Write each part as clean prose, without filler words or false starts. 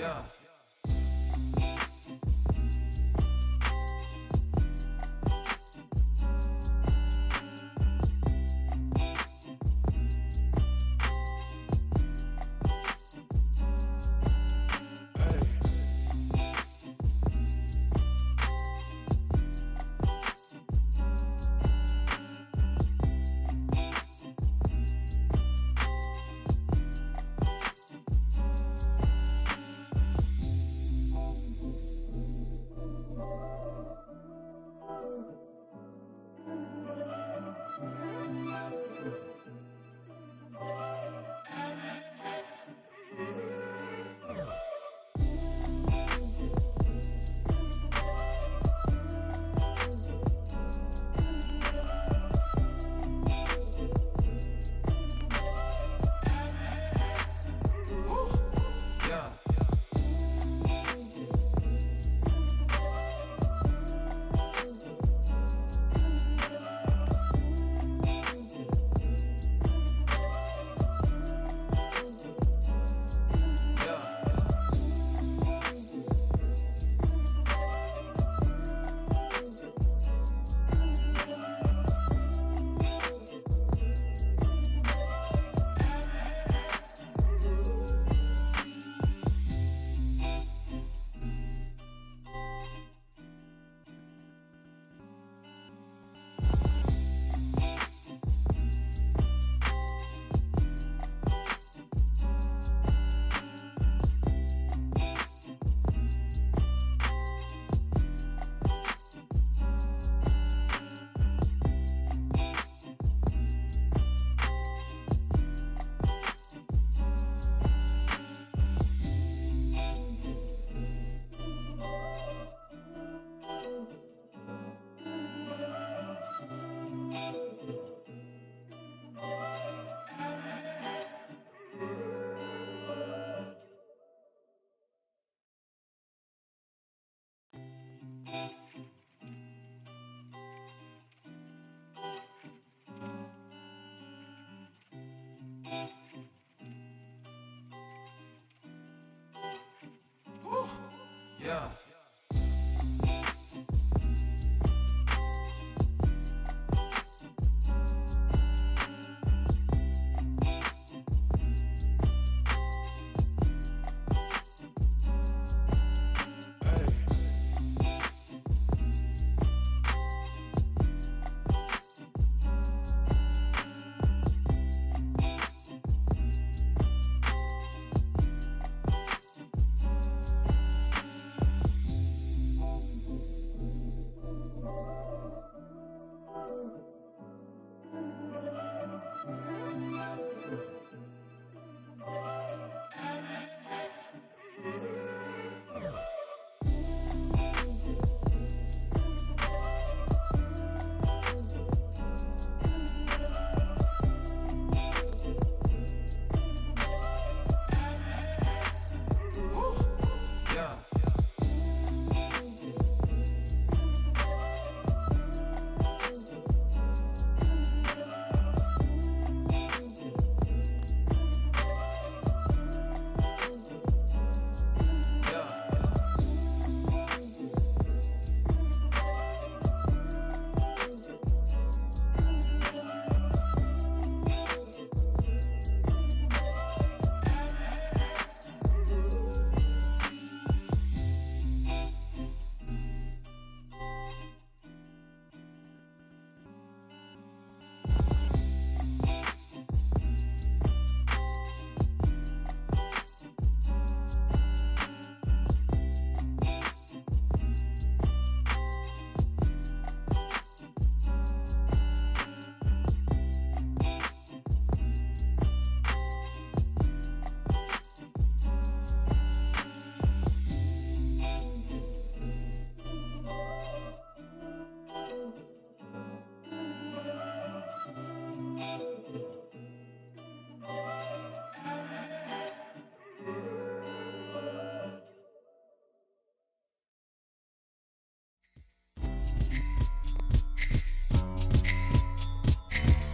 Yeah. Yeah.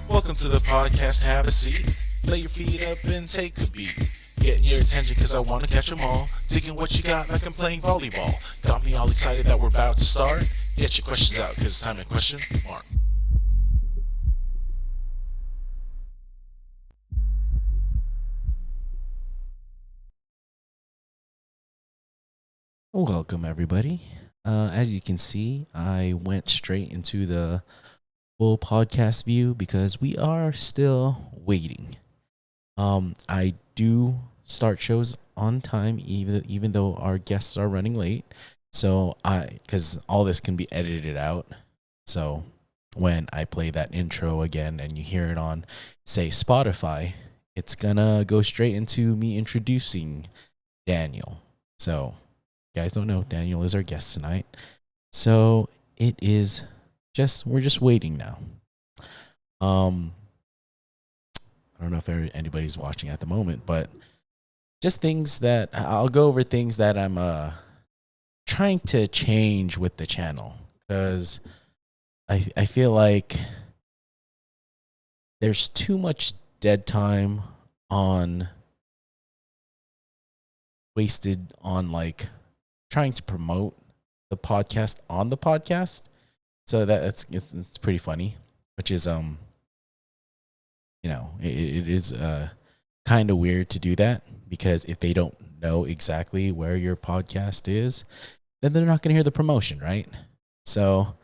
Welcome to the podcast. Have a seat. Lay your feet up and take a beat. Getting your attention cause I wanna catch 'em all. Digging what you got like I'm playing volleyball. Got me all excited that we're about to start. Get your questions out cause it's time to question Mark. Welcome, everybody. As you can see, I went straight into the full podcast view because we are still waiting. I do start shows on time, even though our guests are running late. So because all this can be edited out. So when I play that intro again and you hear it on, say, Spotify, it's gonna go straight into me introducing Daniel. So guys don't know, Daniel is our guest tonight. So it is we're just waiting now. I don't know if anybody's watching at the moment, but just things that I'll go over things that I'm trying to change with the channel, because I feel like there's too much dead time wasted on like trying to promote the podcast on the podcast. So it's pretty funny, which is it is kind of weird to do that, because if they don't know exactly where your podcast is, then they're not going to hear the promotion, right? So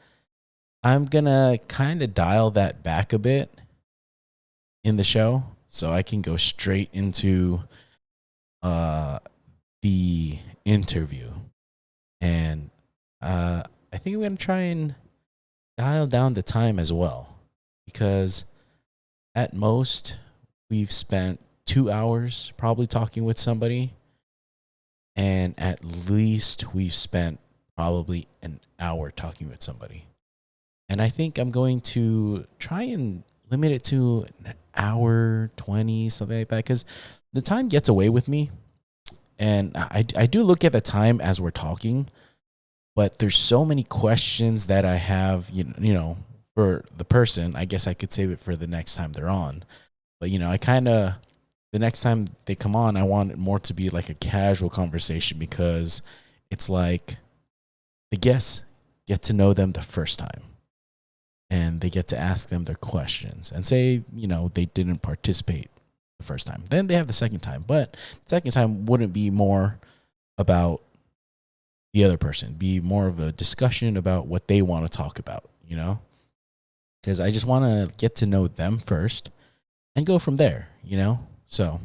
I'm going to kind of dial that back a bit in the show so I can go straight into the interview. And I think I'm going to try and dial down the time as well, because at most we've spent 2 hours probably talking with somebody, and at least we've spent probably an hour talking with somebody. And I think I'm going to try and limit it to an hour 20, something like that, because the time gets away with me. And I do look at the time as we're talking, but there's so many questions that I have, you know, for the person. I guess I could save it for the next time they're on. But, the next time they come on, I want it more to be like a casual conversation, because it's like the guests get to know them the first time, and they get to ask them their questions, and say, they didn't participate the first time. Then they have the second time, but the second time wouldn't be more about the other person, be more of a discussion about what they want to talk about, because I just want to get to know them first and go from there, So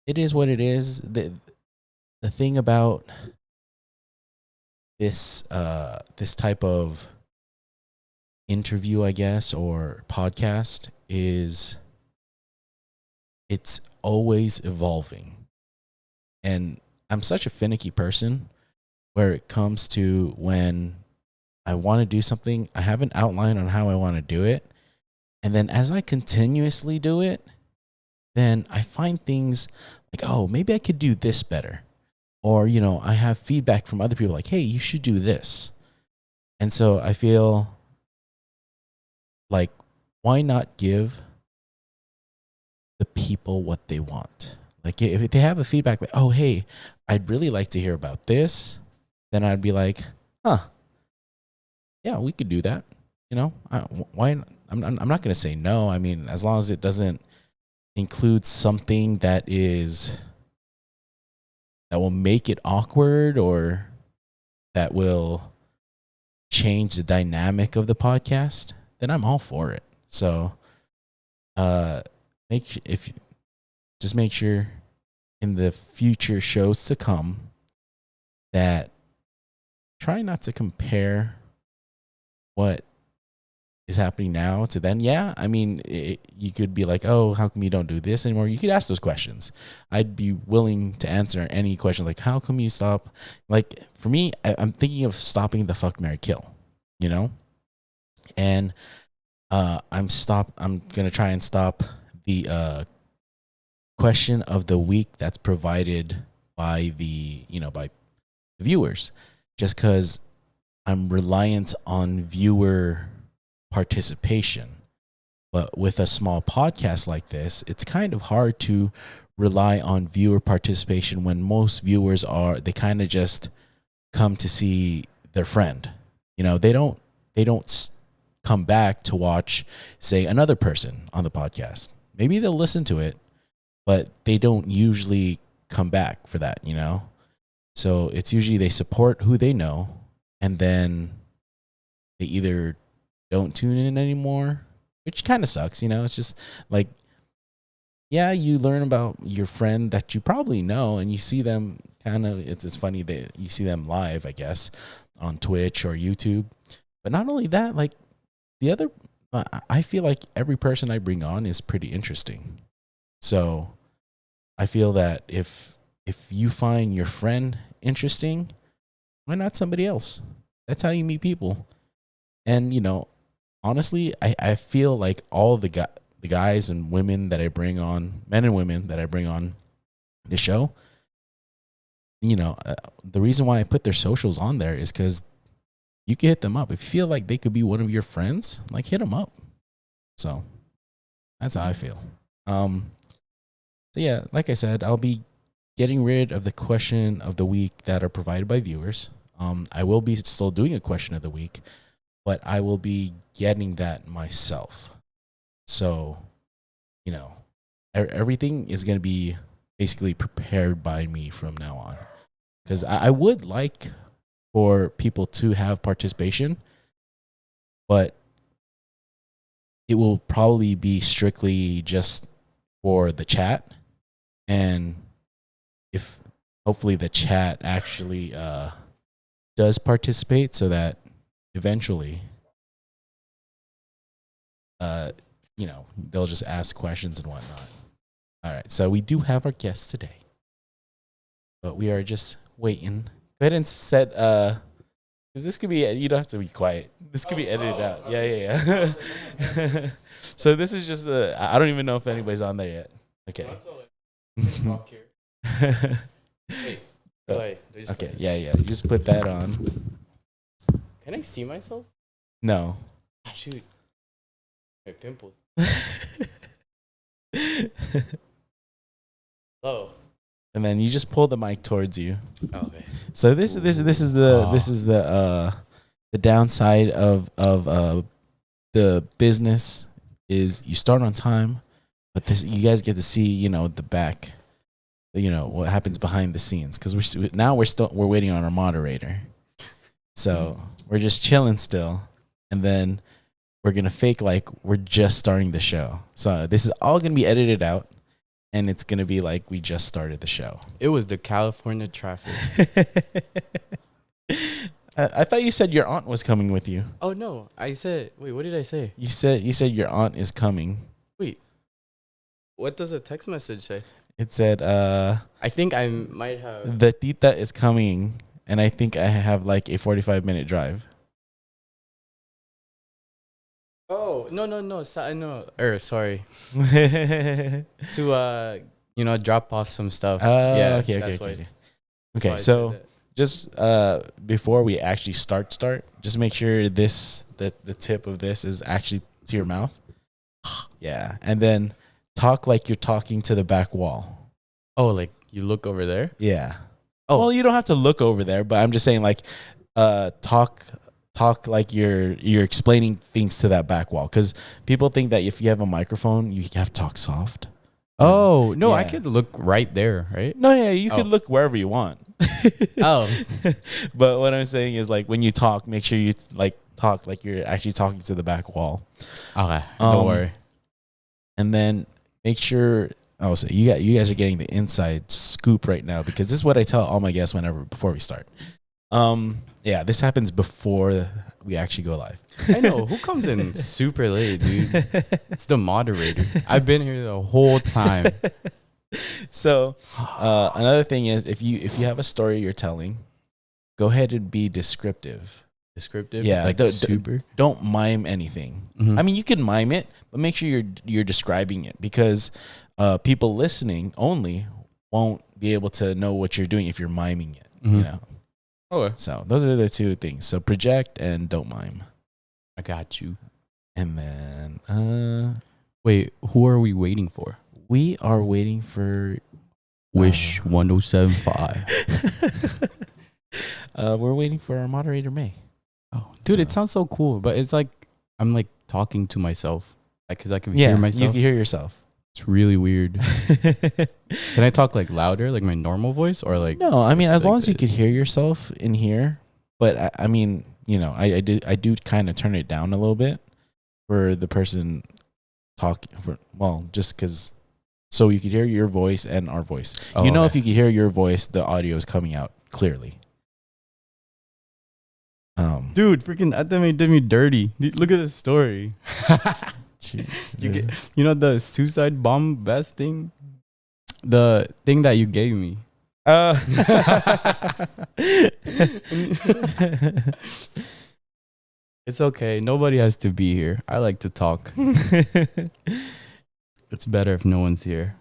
it is what it is. The thing about this type of interview, I guess, or podcast, is it's always evolving. And I'm such a finicky person where it comes to when I want to do something, I have an outline on how I want to do it. And then as I continuously do it, then I find things like, oh, maybe I could do this better. Or, I have feedback from other people like, hey, you should do this. And so I feel like, why not give the people what they want? Like, if they have a feedback like, oh, hey, I'd really like to hear about this, then I'd be like, yeah, we could do that. Why? I'm not going to say no. I mean, as long as it doesn't include something that will make it awkward, or that will change the dynamic of the podcast, then I'm all for it. So, make sure in the future shows to come that try not to compare what is happening now to then. Yeah, I mean, you could be like, oh, how come you don't do this anymore? You could ask those questions. I'd be willing to answer any question, like, how come you stop? Like, for me, I'm thinking of stopping the fuck, marry, kill, and I'm going to try and stop the question of the week that's provided by the viewers, just because I'm reliant on viewer participation. But with a small podcast like this, it's kind of hard to rely on viewer participation when most viewers they kind of just come to see their friend. They don't come back to watch, say, another person on the podcast. Maybe they'll listen to it, but they don't usually come back for that, So it's usually they support who they know, and then they either don't tune in anymore, which kind of sucks, It's just like, yeah, you learn about your friend that you probably know, and you see them it's funny that you see them live, I guess, on Twitch or YouTube. But not only that, like I feel like every person I bring on is pretty interesting. So I feel that if you find your friend interesting, why not somebody else? That's how you meet people. And, honestly, I feel like all the guys and women that I bring on, men and women that I bring on the show, the reason why I put their socials on there is because you can hit them up. If you feel like they could be one of your friends, like, hit them up. So that's how I feel. So yeah, like I said, I'll be getting rid of the question of the week that are provided by viewers. I will be still doing a question of the week, but I will be getting that myself. So, everything is going to be basically prepared by me from now on. Because I would like for people to have participation, but it will probably be strictly just for the chat. And if hopefully the chat actually does participate, so that eventually they'll just ask questions and whatnot. All right, so we do have our guest today, but we are just waiting. Go ahead and set because this could be, you don't have to be quiet. This could be edited out. Yeah. So this is just I don't even know if anybody's on there yet. Okay. Okay. Yeah. You just put that on. Can I see myself? No. Shoot. My pimples. Oh. And then you just pull the mic towards you. Oh, okay. So this is the downside of the business is you start on time, but you guys get to see the back, what happens behind the scenes, because we're waiting on our moderator, so we're just chilling still, and then we're gonna fake like we're just starting the show. So this is all gonna be edited out. And it's going to be like we just started the show. It was the California traffic. I thought you said your aunt was coming with you. Oh, no. Wait, what did I say? You said your aunt is coming. Wait. What does a text message say? It said, I think I might have. the tita is coming, and I think I have like a 45-minute drive. Oh, no. Sorry. To, drop off some stuff. Yeah, okay. So just before we actually start, just make sure the tip of this is actually to your mouth. Yeah. And then talk like you're talking to the back wall. Oh, like you look over there? Yeah. Oh. Well, you don't have to look over there, but I'm just saying, like, talk like you're explaining things to that back wall, because people think that if you have a microphone you have to talk soft. Oh, no, yeah. I could look right there, right? No, yeah, you could look wherever you want. Oh. But what I'm saying is, like, when you talk, make sure you talk like you're actually talking to the back wall. Okay, don't worry. And then make sure, so you guys are getting the inside scoop right now, because this is what I tell all my guests before we start. Yeah, this happens before we actually go live. I know. Who comes in super late, dude? It's the moderator. I've been here the whole time. So, another thing is, if you have a story you're telling, go ahead and be descriptive. Descriptive? Yeah. Like super? Don't mime anything. Mm-hmm. I mean, you can mime it, but make sure you're describing it, because people listening only won't be able to know what you're doing if you're miming it, Mm-hmm. Okay. So those are the two things. So project and don't mime. I got you. And then wait, who are we waiting for? We are waiting for Wish 1075. we're waiting for our moderator May. Oh, dude, it So- sounds so cool, but it's like I'm like talking to myself, like because I can Yeah, hear you myself. can hear yourself. It's really weird. Can I talk like louder, like my normal voice, or like? No, I mean as like long as you this? could hear yourself in here. But I mean, you know, I do kind of turn it down a little bit for the person talking for. Well, just because, so you could hear your voice and our voice. Oh, you know, okay. if you could hear your voice, the audio is coming out clearly. Dude, freaking that did me dirty. Dude, look at this story. Jeez, You know the suicide bomb vest thing, the thing that you gave me. It's okay. Nobody has to be here. I like to talk. It's better if no one's here.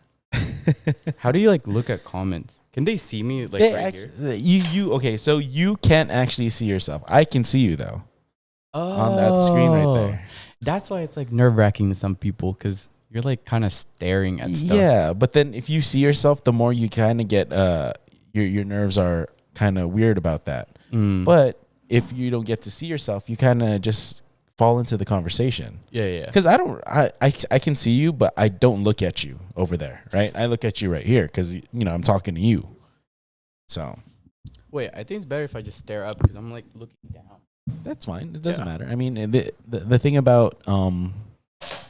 How do you like look at comments? Can they see me like right here? You okay? So you can't actually see yourself. I can see you though on that screen right there. That's why it's like nerve wracking to some people because you're like kind of staring at stuff. Yeah, but then if you see yourself, the more you kind of get your nerves are kind of weird about that. But if you don't get to see yourself, you kind of just fall into the conversation. Yeah. Because I can see you, but I don't look at you over there, right? I look at you right here because I'm talking to you. So Wait, I think it's better if I just stare up because I'm like looking down. that's fine. It doesn't Yeah. matter. I mean, the thing about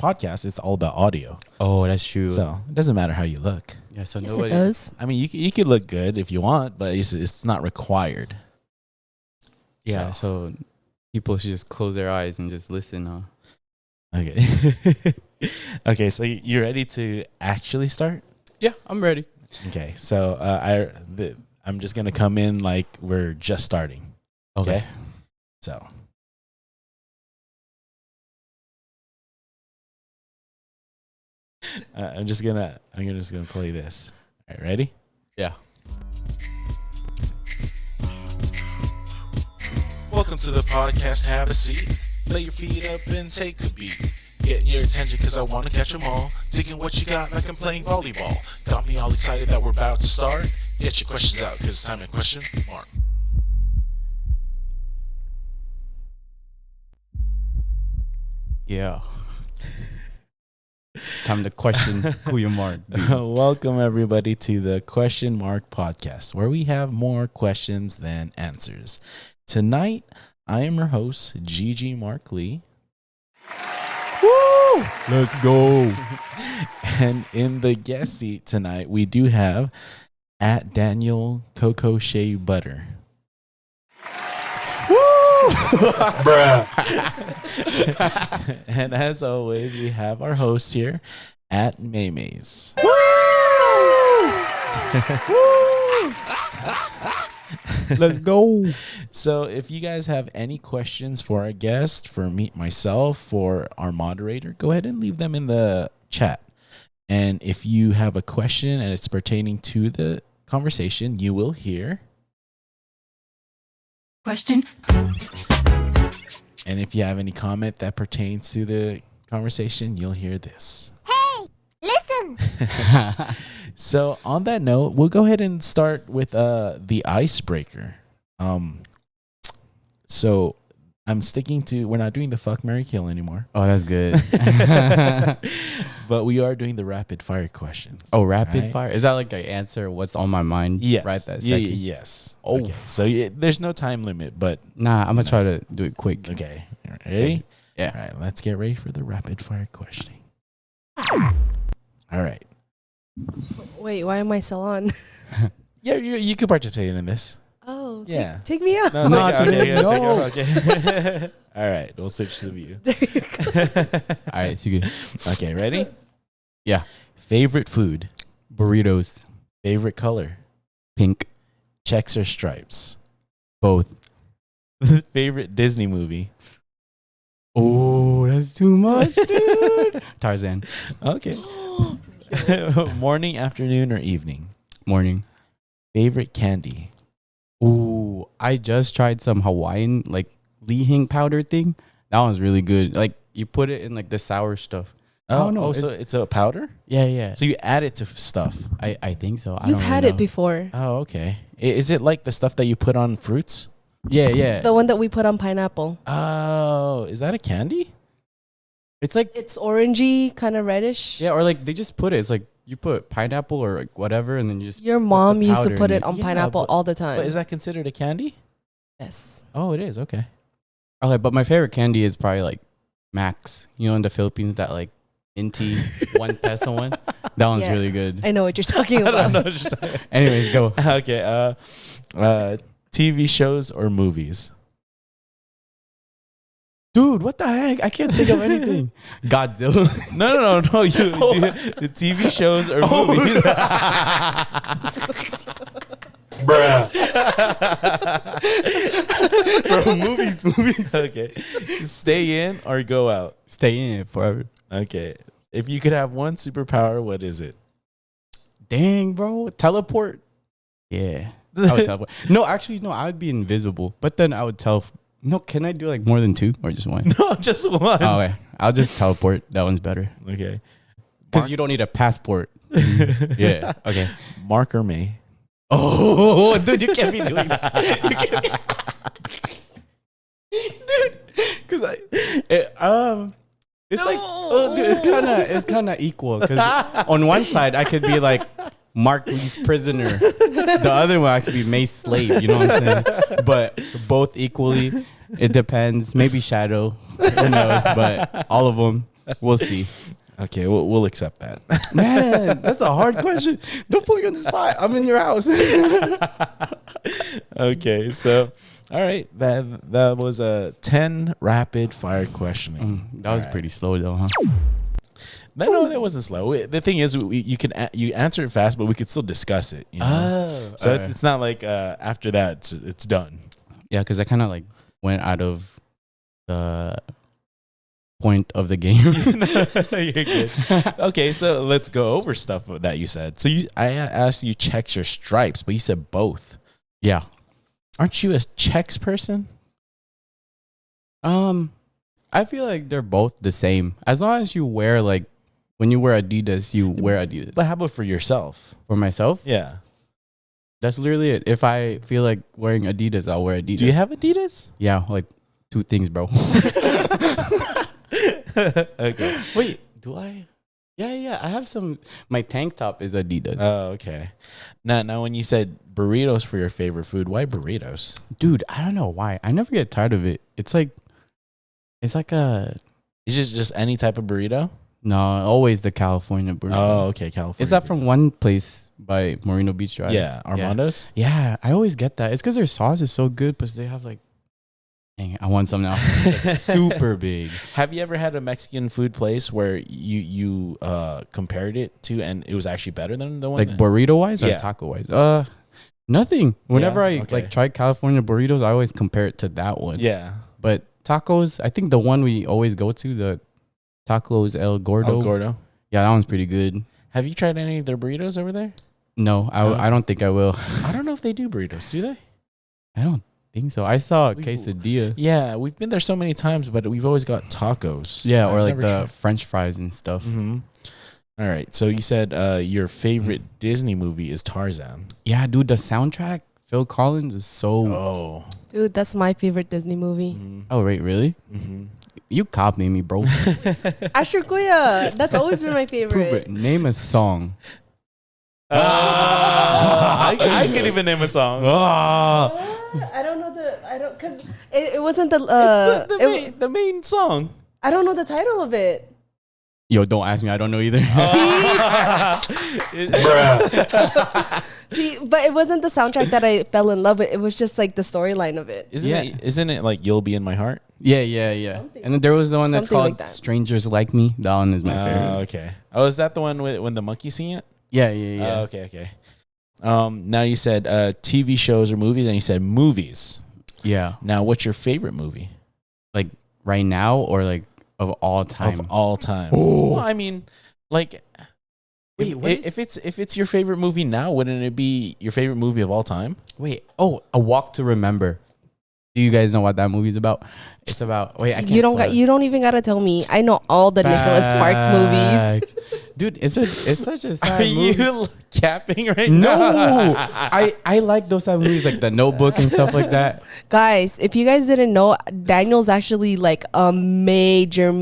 podcasts, it's all about audio. Oh, that's true. So it doesn't matter how you look. Yeah, so Yes, nobody. it does. I mean, you could look good if you want, but it's not required. Yeah, so people should just close their eyes and just listen. Huh? Okay. Okay, so you ready to actually start? Yeah, I'm ready. Okay, so I'm just gonna come in like we're just starting. Okay. So I'm just gonna play this. All right, ready? Yeah. Welcome to the podcast. Have a seat. Lay your feet up and take a beat. Getting your attention cause I wanna catch 'em all. Taking what you got like I'm playing volleyball. Got me all excited that we're about to start. Get your questions out cause it's time to question Mark. Yeah. It's time to question who you Mark. Dude. Welcome everybody to the Question Mark podcast, where we have more questions than answers. Tonight, I am your host, Gigi Mark Lee. Woo! Let's go. And in the guest seat tonight, we do have at Daniel Coco Shea Butter. And as always, we have our host here at Maymay's. Let's go. So if you guys have any questions for our guest, for myself, for our moderator, go ahead and leave them in the chat. And if you have a question and it's pertaining to the conversation, you will hear. Question. And if you have any comment that pertains to the conversation, you'll hear this. Listen. So on that note, we'll go ahead and start with the icebreaker. So I'm sticking to, we're not doing the fuck, marry, kill anymore, Oh, that's good. but we are doing the rapid fire questions. Oh, rapid Right. fire? Is that like an answer? What's on my mind? Yes. Right that Yeah, second? yes. Oh. Okay. So there's no time limit, but Nah, I'm going to try to do it quick. okay. Ready? Yeah. All right. Let's get ready for the rapid fire questioning. All right. Wait, why am I still on? Yeah, you could participate in this. Oh, Yeah. take me out. No, No, take it- no. okay, okay. All right. We'll switch to the view. There you go. All right, so good. Okay. Ready? Yeah. Favorite food? Burritos. Favorite color? Pink. Checks or stripes? Both. Favorite Disney movie? Oh, that's too much, dude. Tarzan. Okay. Morning, afternoon, or evening? Morning. Favorite candy? Ooh, I just tried some Hawaiian like lihing powder thing. That one's really good. Like you put it in like the sour stuff. don't know. So it's a powder. Yeah. So you add it to stuff. I think so. I You've don't had really it know. before. Oh, okay. Is it like the stuff that you put on fruits? Yeah. The one that we put on pineapple. Oh, is that a candy? It's like It's orangey, kind of reddish. yeah, or like they just put it. It's like you put pineapple or like whatever, and then you just Your put the mom used to powder put in it on Yeah, pineapple but- all the time. But is that considered a candy? Yes. Oh, it is. Okay. Okay, but my favorite candy is probably like Max. You know, in the Philippines, that like Inti 1 peso one. That one's Yeah. really good. I know what you're talking about. Anyways, go. Okay. TV shows or movies? Dude, what the heck? I can't think of anything. Godzilla. No. The TV shows or movies. Bro, movies. Okay. Stay in or go out? Stay in it forever. Okay. If you could have one superpower, what is it? Dang, bro. Teleport. Yeah. I would teleport. No, actually, no, I would be invisible. But then I would no, can I do like more than 2 or just 1? No, just one. Oh, okay. I'll just teleport. That one's better. Okay. Because you don't need a passport. Yeah. Okay. Mark or May? Oh, dude, you can't be doing that. You can't dude, because it's like, oh, dude, it's kind of equal. Because on one side, I could be like Mark Lee's prisoner. The other one, I could be May's slave. You know what I'm saying? But both equally, it depends. Maybe Shadow. Who knows? But all of them, we'll see. Okay, we'll accept that. Man, that's a hard question. Don't put me on the spot. I'm in your house. Okay, so all right, that was a 10 rapid fire questioning. That was pretty slow though, huh? No, that wasn't slow. The thing is, you answer it fast, but we could still discuss it. You know? So alright. it's not like after that it's done. Yeah, because I kind of like went out of the point of the game. You're good. Okay, so let's go over stuff that you said. So I asked you checks or stripes, but you said both. Yeah. Aren't you a checks person? I feel like they're both the same. As long as you wear like when you wear Adidas, you wear Adidas. But how about for yourself? For myself, Yeah. that's literally it. If I feel like wearing Adidas, I'll wear Adidas. Do you have Adidas? Yeah, like 2 things, bro. Okay. Wait, do I? Yeah. I have some. My tank top is Adidas. Oh, okay. Now, when you said burritos for your favorite food, why burritos? Dude, I don't know why. I never get tired of it. It's like a Is it just any type of burrito? no, always the California burrito. Oh, okay, California. Is that from one place by Marino Beach Drive? Yeah, Armando's. Yeah, I always get that. It's because their sauce is so good, but they have like, dang it, I want some now. It's like super big. Have you ever had a Mexican food place where you compared it to and it was actually better than the one? Like burrito wise or Yeah. taco wise? Nothing. Whenever I okay. like try California burritos, I always compare it to that one. Yeah. But tacos, I think the one we always go to, the Tacos El Gordo. El Gordo. Yeah, that one's pretty good. Have you tried any of their burritos over there? No, I don't think I will. I don't know if they do burritos. Do they? I don't think so. I saw a We- quesadilla. Yeah, we've been there so many times, but we've always got tacos. Yeah, I've or like never the tried- French fries and stuff. Mm-hmm. All right. So you said your favorite Disney movie is Tarzan. Yeah, dude, the soundtrack, Phil Collins is so. Oh. Dude, that's my favorite Disney movie. Oh, wait, really? Mm-hmm. You copy me, bro. Asher Kuya. That's always been my Prove favorite. it. Name a song. I could even name a song. I don't know because it wasn't the, It's it- the main song. I don't know the title of it. Yo, don't ask me. I don't know either. See, but it wasn't the soundtrack that I fell in love with. It was just like the storyline of it. Isn't it like You'll Be in My Heart? Yeah. Something- And then there was the one that's something like called that. Strangers Like Me. That one is my favorite. Okay. Oh, is that the one when the monkey sing it? Yeah. Okay. Now you said TV shows or movies, and you said movies. Yeah. Now, what's your favorite movie Like right now or like of all time? of all time? Well, I mean, like, Wait, what is- if it's your favorite movie now, wouldn't it be your favorite movie of all time? Wait. Oh, A Walk to Remember. Do you guys know what that movie's about? It's about wait, I can't. You don't even gotta tell me. I know all the Nicholas Sparks movies. Dude, it's such a sad Are movie. you capping right No, now? I like those type of movies like The Notebook and stuff like that. Guys, if you guys didn't know, Daniel's actually like a major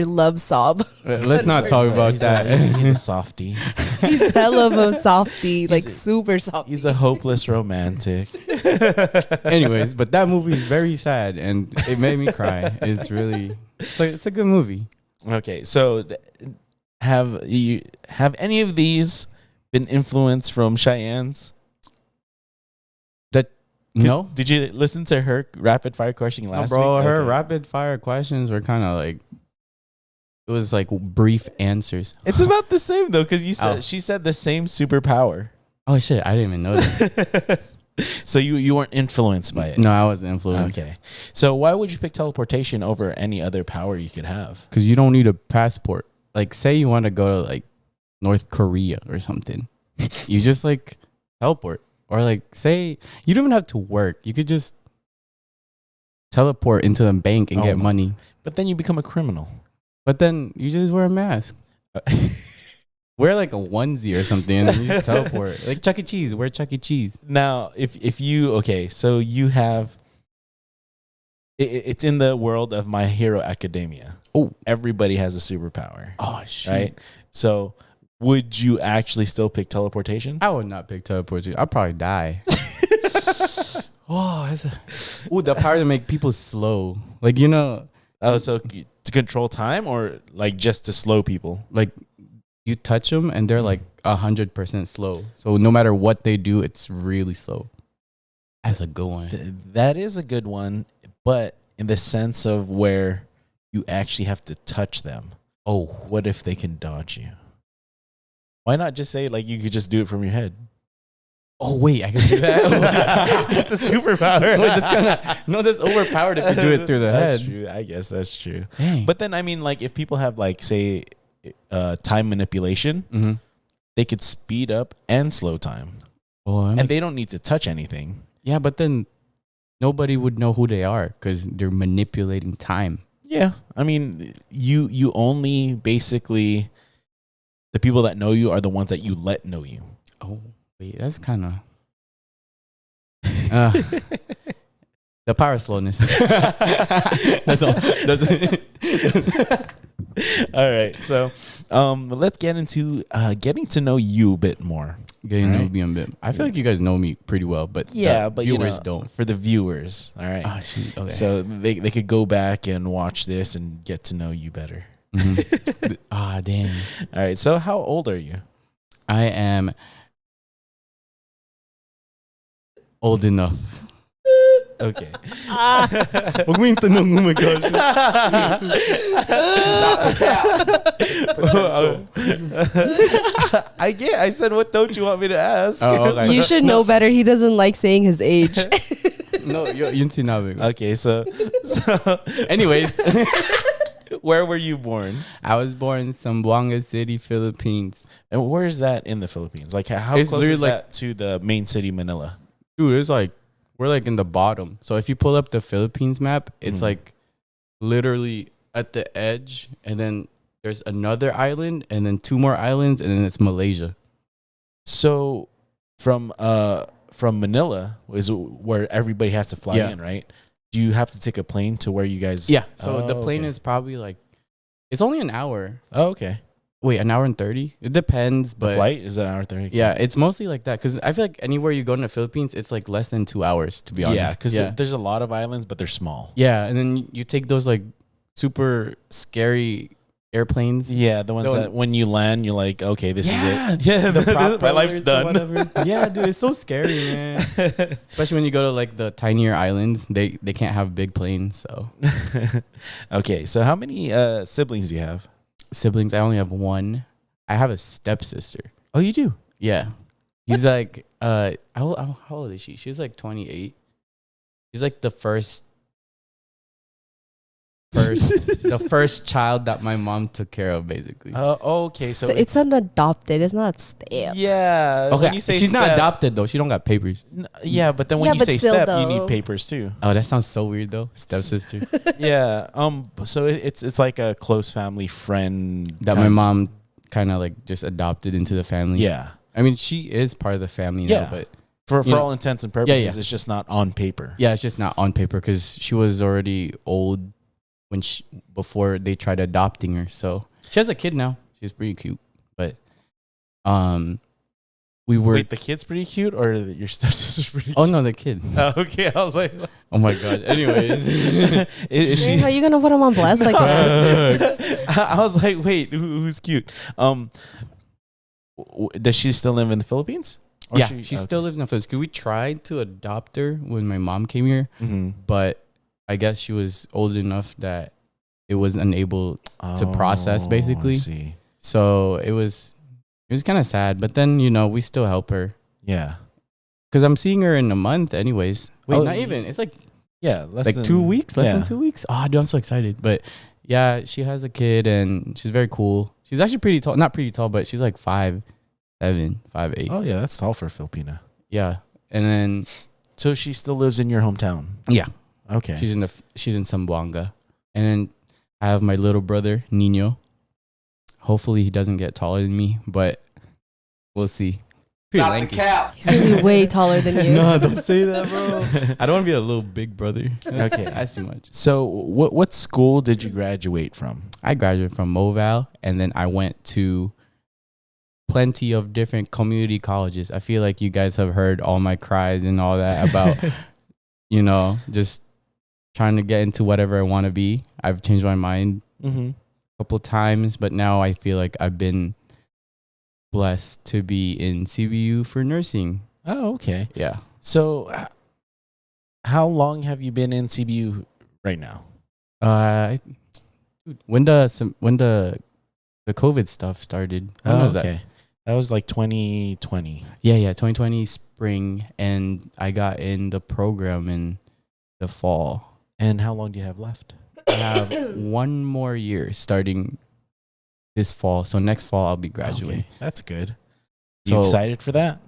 love sob. Let's not talk about He's that. he's a softie. He's hell of a softie, like super softie. He's a hopeless romantic. Anyways, but that movie is very sad and it made me cry. It's a good movie. Okay, so have any of these been influenced from Cheyenne's? No, Did you listen to her rapid fire questioning last week? bro. Her Okay. rapid fire questions were kind of like it was like brief answers. It's about the same though, because Oh. she said the same superpower. Oh shit, I didn't even know that. So you weren't influenced by it. No, I wasn't influenced. Okay. So why would you pick teleportation over any other power you could have? Because you don't need a passport. Like, say you want to go to like North Korea or something, you just like teleport. Or like, say you don't even have to work. You could just teleport into the bank and Oh get my- money. But then you become a criminal. But then you just wear a mask. Wear like a onesie or something and then you just teleport. Like Chuck E. Cheese. Wear Chuck E. Cheese. Now, if you so you have it's in the world of My Hero Academia. Oh. Everybody has a superpower, Oh shit. right? So would you actually still pick teleportation? I would not pick teleportation. I'd probably die. Oh, the power to make people slow. Like, you know, Oh, so to control time or like just to slow people? like you touch them and they're like 100% slow. So no matter what they do, it's really slow. That's a good one. That is a good one, but in the sense of where you actually have to touch them. Oh, what if they can dodge you? Why not just say like you could just do it from your head? Oh wait, I can do that. It's a superpower. That's overpowered if you do it through the That's head. true. I guess that's true. Dang. But then I mean, like if people have like say time manipulation, Mm-hmm. they could speed up and slow time, Oh, and they don't need to touch anything. yeah, but then nobody would know who they are because they're manipulating time. Yeah, I mean, you only basically the people that know you are the ones that you let know you. Oh wait, that's kind of the power slowness. That's all. All right, so let's get into getting to know you a bit more. Getting to Right. know me a bit. I feel like you guys know me pretty well, but Yeah, the but viewers you know, don't. for the viewers. All right. Oh, shoot. Okay. So they could go back and watch this and get to know you better. Mhm. Damn. All right. So how old are you? I am old enough. Okay. Huwag mo yung tanong, oh my gosh. I said, what don't you want me to ask? Oh, okay. You should know better. He doesn't like saying his age. No, yun sinabi ko. Okay. So Anyways, where were you born? I was born in Zamboanga City, Philippines. And where is that in the Philippines? Like how It's close is literally that to the main city, Manila? Dude, it's like, we're like in the bottom. So if you pull up the Philippines map, it's like literally at the edge. And then there's another island and then two more islands. And then it's Malaysia. So from Manila is where everybody has to fly Yeah. in, right? Do you have to take a plane to where you guys? Yeah. So the Oh, plane okay. is probably like, it's only an hour. Oh, okay. Wait, an hour and 30? It depends, The but flight is an hour 30. yeah, it's mostly like that. Because I feel like anywhere you go in the Philippines, it's like less than 2 hours, to be honest. Yeah, because there's a lot of islands, but they're small. Yeah, and then you take those like super scary airplanes. Yeah, the ones The- that when you land, you're like, okay, this Yeah, is it. Yeah, the prop my life's pilots or done. whatever. Yeah, dude, it's so scary, man. Especially when you go to like the tinier islands, they can't have big planes. So Okay, so how many siblings do you have? siblings, I only have one. I have a stepsister. Oh, you do? Yeah, he's like how old is she? She's like 28. She's like the first the first child that my mom took care of, basically. Okay, so it's an adopted. It's not step. yeah. Okay, when you say she's not step- adopted though. She don't got papers. Yeah, but then when Yeah, you but say still, step, you though. need papers too. Oh, that sounds so weird though. Stepsister. Yeah. So it's like a close family friend That my mom kind of like just adopted into the family. Yeah. I mean, she is part of the family Yeah. now, but For You know- all intents and purposes, yeah. it's just not on paper. yeah, it's just not on paper because she was already old when before they tried adopting her. So she has a kid now. She's pretty cute, but we were. Wait, the kid's pretty cute, or your stepsister's pretty cute? Oh no, the kid. Okay, I was like, Oh my god. Anyways, is she? Are you gonna put him on blast like that? I was like, wait, who's cute? Does she still live in the Philippines? Or yeah, she still lives in the Philippines. We tried to adopt her when my mom came here, Mm-hmm. but I guess she was old enough that it was unable to process, basically. I see. So it was kind of sad. But then we still help her Yeah. because I'm seeing her in a month, anyways. Wait, Oh, not even. It's like Yeah. Less like than 2 weeks, less yeah. than 2 weeks. Oh, dude, I'm so excited. But yeah, she has a kid and she's very cool. She's actually pretty tall. Not pretty tall, but she's like 5'7", 5'8". Oh yeah, that's tall for a Filipina. Yeah. And then So she still lives in your hometown. yeah, Okay. she's in Zamboanga. And then I have my little brother, Nino. Hopefully he doesn't get taller than me, but we'll see. Pretty lanky. He's gonna be way taller than you. No, don't say that, bro. I don't want to be a little big brother. Okay. That's too much. So what school did you graduate from? I graduated from Moval, and then I went to plenty of different community colleges. I feel like you guys have heard all my cries and all that about, just trying to get into whatever I want to be. I've changed my mind Mm-hmm. a couple times, but now I feel like I've been blessed to be in CBU for nursing. Oh, okay. Yeah. So how long have you been in CBU right now? When the COVID stuff started. When was that? okay. That was like 2020. Yeah, 2020 spring, and I got in the program in the fall. And how long do you have left? I have 1 more year starting this fall, so next fall I'll be graduating. Okay, that's good. So- You excited for that?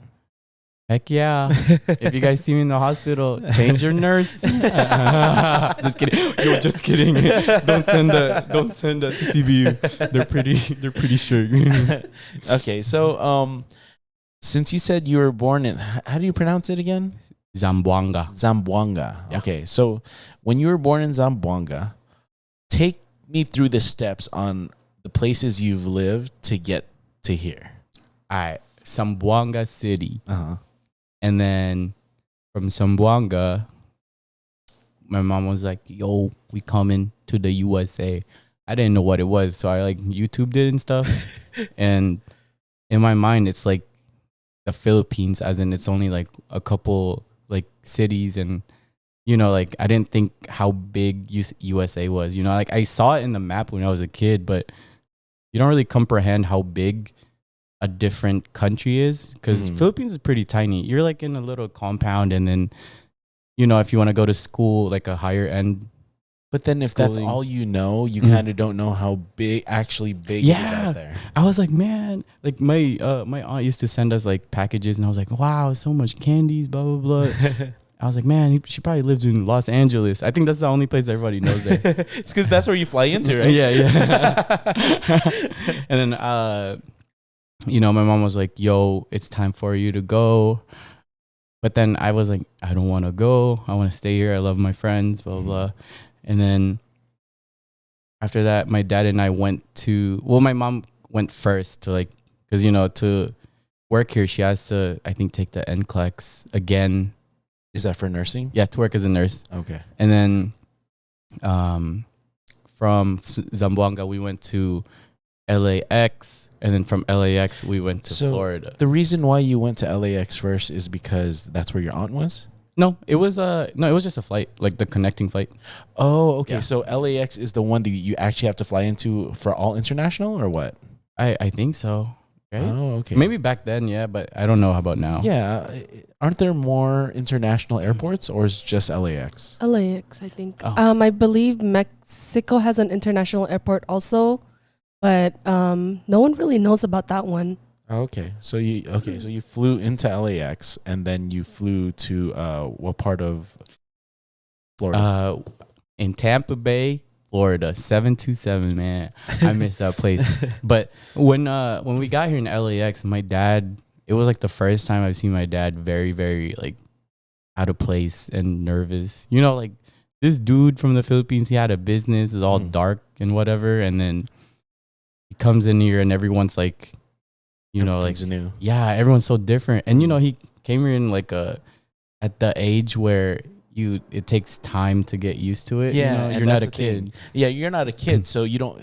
Heck yeah! If you guys see me in the hospital, change your nurse. Just kidding. Yo, just kidding. Don't send that to CBU. They're pretty strict. Okay, so since you said you were born in, how do you pronounce it again? Zamboanga. Zamboanga. Yeah. Okay, so when you were born in Zamboanga, take me through the steps on the places you've lived to get to here. All right, Zamboanga City. Uh-huh. And then from Zamboanga, my mom was like, yo, we coming to the USA. I didn't know what it was. So I like YouTubed it and stuff. And in my mind, it's like the Philippines, as in it's only like a couple like cities. And, like I didn't think how big USA was. Like I saw it in the map when I was a kid, but you don't really comprehend how big a different country is, because Philippines is pretty tiny. You're like in a little compound, and then if you want to go to school, like a higher end. But then if that's schooling. all you know, you kind of don't know how big it is out there. I was like, man, like my aunt used to send us like packages, and I was like, wow, so much candies, blah blah blah. I was like, man, she probably lives in Los Angeles. I think that's the only place everybody knows there. It's because that's where you fly into, right? Yeah. And then my mom was like, yo, it's time for you to go. But then I was like, I don't want to go. I want to stay here. I love my friends, blah, blah, blah. And then after that, my dad and I went my mom went first to because, to work here, she has to, I think, take the NCLEX again. Is that for nursing? Yeah, to work as a nurse. Okay. And then from Zamboanga, we went to LAX. And then from LAX, we went to Florida. The reason why you went to LAX first is because that's where your aunt was? No, it was just a flight, like the connecting flight. Oh, okay. Yeah. So LAX is the one that you actually have to fly into for all international, or what? I think so. Right? Oh, okay. Maybe back then, yeah, but I don't know how about now. Yeah. Aren't there more international airports, or is just LAX? LAX, I think. Oh. I believe Mexico has an international airport also, but no one really knows about that one. Okay. So you flew into LAX and then you flew to what part of Florida? In Tampa Bay, Florida, 727, man. I miss that place. But when we got here in LAX, my dad, it was like the first time I've seen my dad very, very like out of place and nervous. You know, like this dude from the Philippines, he had a business, it's all dark and whatever, and then he comes in here and everyone's like, you know, like new. yeah, everyone's so different. And you know, he came here in like at the age where it takes time to get used to it. Yeah, you know? and You're not that's a the thing. kid. Yeah, you're not a kid, so you don't.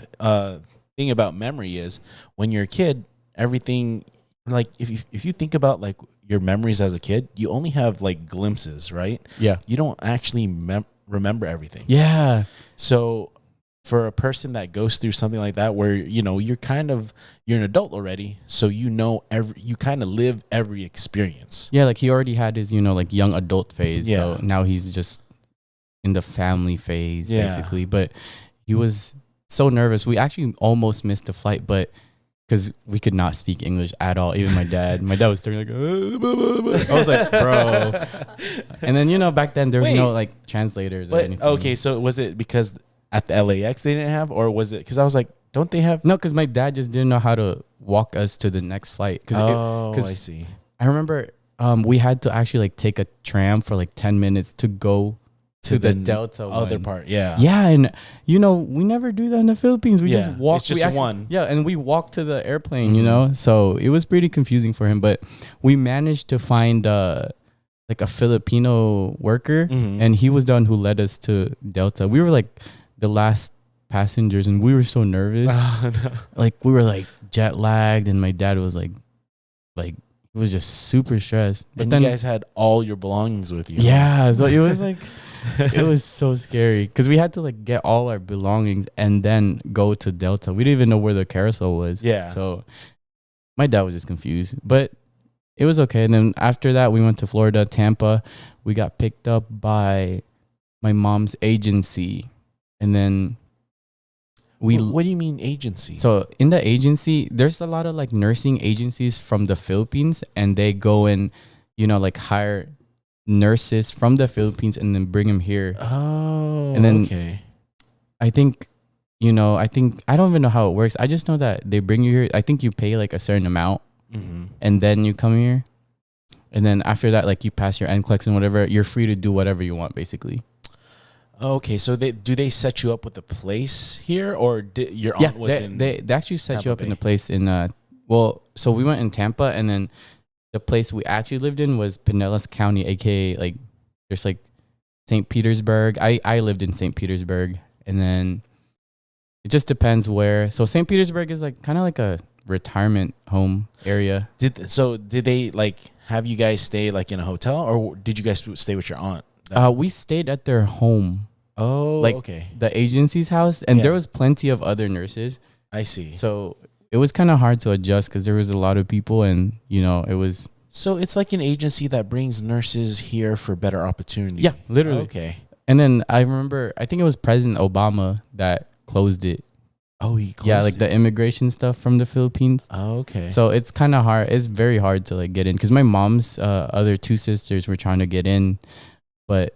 Thing about memory is when you're a kid, everything like if you think about like your memories as a kid, you only have like glimpses, right? Yeah. You don't actually remember everything. Yeah. So for a person that goes through something like that, where you know you're an adult already, so you know you kind of live every experience. Yeah, like he already had his, you know, like young adult phase. Yeah. So now he's just in the family phase, Yeah. basically. But he was so nervous. We actually almost missed the flight, but because we could not speak English at all. Even my dad was turning like, I was like, bro. And then, you know, back then there was no like translators or anything. Okay, so was it because at the LAX they didn't have, or was it because I was like, don't they have? No, because my dad just didn't know how to walk us to the next flight. I see. I remember we had to actually like take a tram for like 10 minutes to go to the Delta other one. part. Yeah. Yeah, and you know, we never do that in the Philippines. We Yeah, just walk. it's just one. Yeah, and we walked to the airplane, you know? So it was pretty confusing for him, but we managed to find like a Filipino worker, and he was the one who led us to Delta. We were like the last passengers, and we were so nervous. Oh, no. Like we were like jet lagged, and my dad was like he was just super stressed. But And then you guys had all your belongings with you. yeah, so it was like it was so scary because we had to like get all our belongings and then go to Delta. We didn't even know where the carousel was. Yeah. So my dad was just confused, but it was okay. And then after that, we went to Florida, Tampa. We got picked up by my mom's agency, and then What do you mean agency? so in the agency, there's a lot of like nursing agencies from the Philippines, and they go and, you know, like hire nurses from the Philippines and then bring them here. Oh, And then- okay. I think, you know, I don't even know how it works. I just know that they bring you here. I think you pay like a certain amount and then you come here. And then after that, like you pass your NCLEX and whatever, you're free to do whatever you want, basically. Okay, so do they set you up with a place here, or your aunt was in? they actually set you Tampa up in Bay? a place in so we went in Tampa, and then the place we actually lived in was Pinellas County, aka like there's like St. Petersburg. I lived in St. Petersburg, and then it just depends where. So St. Petersburg is like kind of like a retirement home area. Did they like have you guys stay like in a hotel, or did you guys stay with your aunt? We stayed at their home, Oh, like okay. the agency's house, and Yeah. there was plenty of other nurses. I see. So it was kind of hard to adjust because there was a lot of people, and you know it was. So it's like an agency that brings nurses here for better opportunity. Yeah, literally. Okay. And then I remember, I think it was President Obama that closed it. Oh, he closed Yeah, like it. the immigration stuff from the Philippines. Oh, okay. So it's kind of hard. It's very hard to like get in because my mom's other two sisters were trying to get in, but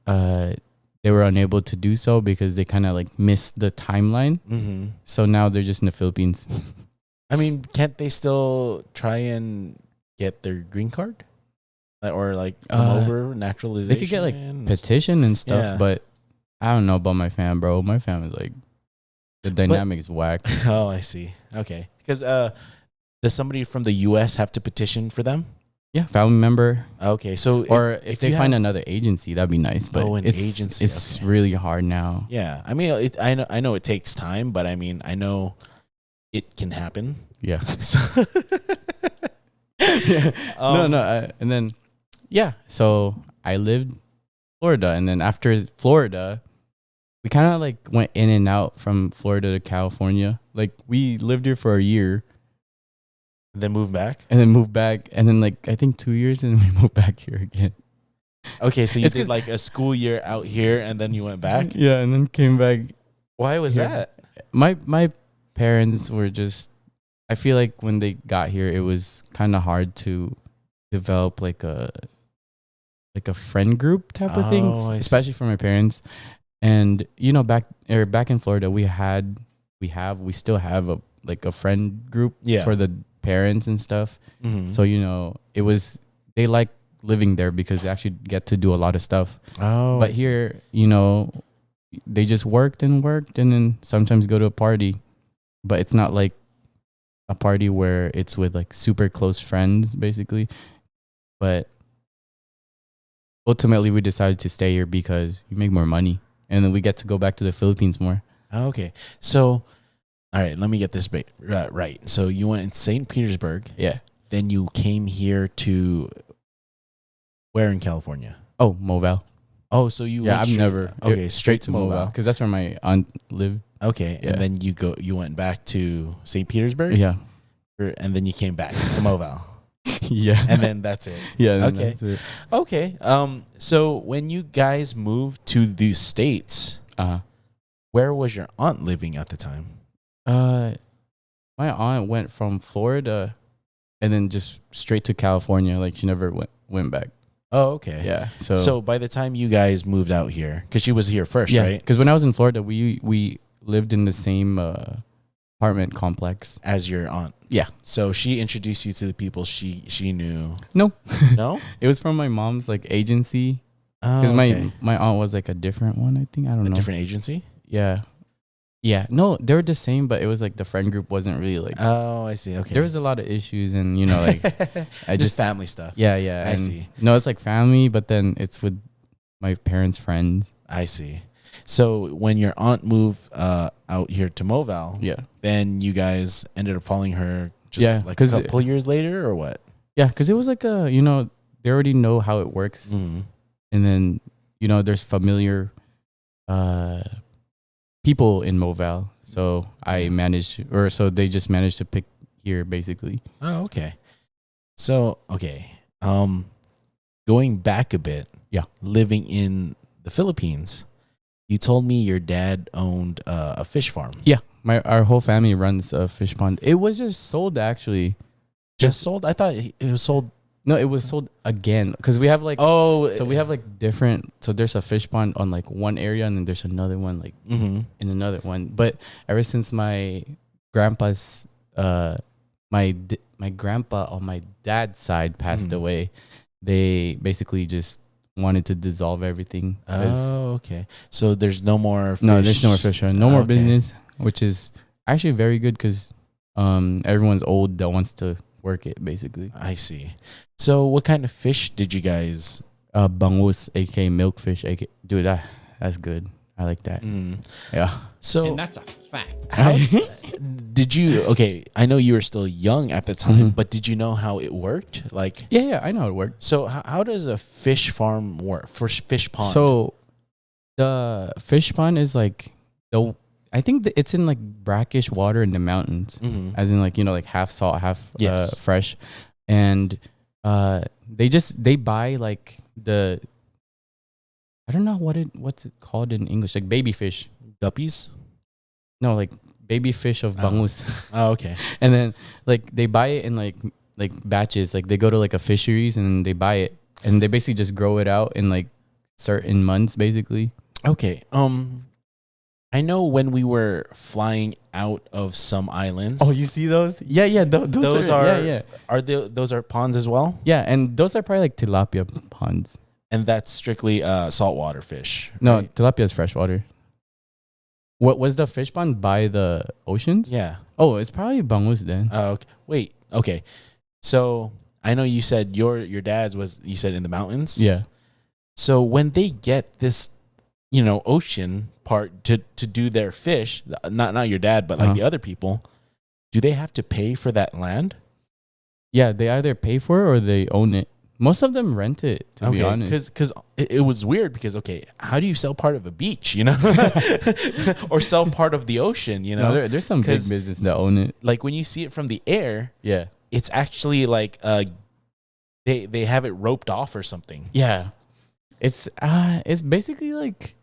they were unable to do so because they kind of like missed the timeline. So now they're just in the Philippines. I mean, can't they still try and get their green card, or like come over naturalization? They could get like petition and stuff, Yeah. but I don't know about my fam, bro. My fam is like the dynamic is whack. Oh, I see. Okay, because does somebody from the U.S. have to petition for them? Yeah, family member. Okay, so Or if they you find have- another agency, that'd be nice. But Oh, an it's, agency, it's okay. really hard now. Yeah, I mean, I know it takes time, but I mean, I know it can happen. Yeah. So And then, yeah. So I lived Florida, and then after Florida, we kind of like went in and out from Florida to California. Like we lived here for a year, Then move back. and then moved back, and then like I think 2 years, and we moved back here again. Okay, so you It's did like a school year out here, and then you went back. Yeah, and then came back. Why was Yeah. that? My parents were just. I feel like when they got here, it was kind of hard to develop like a friend group type of thing, Oh, I see. especially for my parents. And you know, back in Florida, we still have a friend group Yeah. for the parents and stuff. Mhm. So you know, they like living there because they actually get to do a lot of stuff. Oh, But I see. here, you know, they just worked and then sometimes go to a party, but it's not like a party where it's with like super close friends, basically. But ultimately, we decided to stay here because you make more money, and then we get to go back to the Philippines more. Okay, so all right, let me get this right. So you went in St. Petersburg, Yeah. then you came here to where in California? Oh, Moval. Oh, so you Yeah, went I've straight- never. okay straight to Moval because that's where my aunt lived. Okay, Yeah. and then you went back to St. Petersburg, Yeah. and then you came back to Moval, Yeah. and then that's it. yeah. then Okay. that's it. Okay, so when you guys moved to the States, where was your aunt living at the time? My aunt went from Florida, and then just straight to California. Like she never went back. Oh, okay. Yeah. So by the time you guys moved out here, because she was here first, yeah, right? because when I was in Florida, we lived in the same apartment complex. As your aunt. Yeah. So she introduced you to the people she knew. No, No? it was from my mom's like agency. Oh, Because okay. my aunt was like a different one, I think. I don't A know. different agency? Yeah. Yeah. No, they were the same, but it was like the friend group wasn't really like. Oh, I see. Okay. There was a lot of issues, and you know, like I just family stuff. Yeah, yeah. I and see. No, it's like family, but then it's with my parents' friends. I see. So when your aunt moved out here to Moval, Yeah. then you guys ended up following her just Yeah, like a 'cause couple years later or what? Yeah, because it was like you know, they already know how it works, Mm. and then you know, there's familiar people in Moval, so so they just managed to pick here basically. Oh, okay. So, okay. Going back a bit. Yeah. Living in the Philippines, you told me your dad owned a fish farm. Yeah, our whole family runs a fish pond. It was just sold actually. Just sold? I thought it was sold. No, it was sold again because we have like Oh, so we have like different. So there's a fish pond on like one area, and then there's another one like Mm-hmm. in another one. But ever since my grandpa's my grandpa on my dad's side passed Mhm. away, they basically just wanted to dissolve everything. 'Cause- Oh, okay. So there's no more fish. no, there's no more fish on. No more Okay. business, which is actually very good because everyone's old that wants to work it basically. I see. So what kind of fish did you guys? Bangus, aka milkfish, aka dude, that's good. I like that. Yeah. So And that's a fact. how did you? Okay, I know you were still young at the time, Mhm. but did you know how it worked? Like, Yeah, I know how it works. so how does a fish farm work? Fish pond. So the fish pond is like I think it's in like brackish water in the mountains, Mhm. as in like you know like half salt, half Yes. fresh, and they buy like I don't know what's it called in English, like baby fish. Guppies. No, like baby fish of Oh. bangus, Oh, okay. and then like they buy it in like batches. Like they go to like a fisheries and they buy it, and they basically just grow it out in like certain months, basically. Okay. I know when we were flying out of some islands. Oh, you see those? Yeah, yeah. Those are yeah. those are ponds as well? Yeah, and those are probably like tilapia ponds. And that's strictly saltwater fish. No, right? tilapia is freshwater. What was the fish pond by the oceans? Yeah. Oh, it's probably bangus then. Okay. Wait. Okay. So I know you said your dad's was, you said, in the mountains. Yeah. So when they get this, ocean part to do their fish, not your dad, but like Uh-huh. the other people, do they have to pay for that land? Yeah, they either pay for it or they own it. Most of them rent it, to be honest. Because it was weird because, okay, how do you sell part of a beach, or sell part of the ocean, No, there's some big 'Cause- business that own it. like when you see it from the air, Yeah. it's actually like they have it roped off or something. Yeah, it's basically like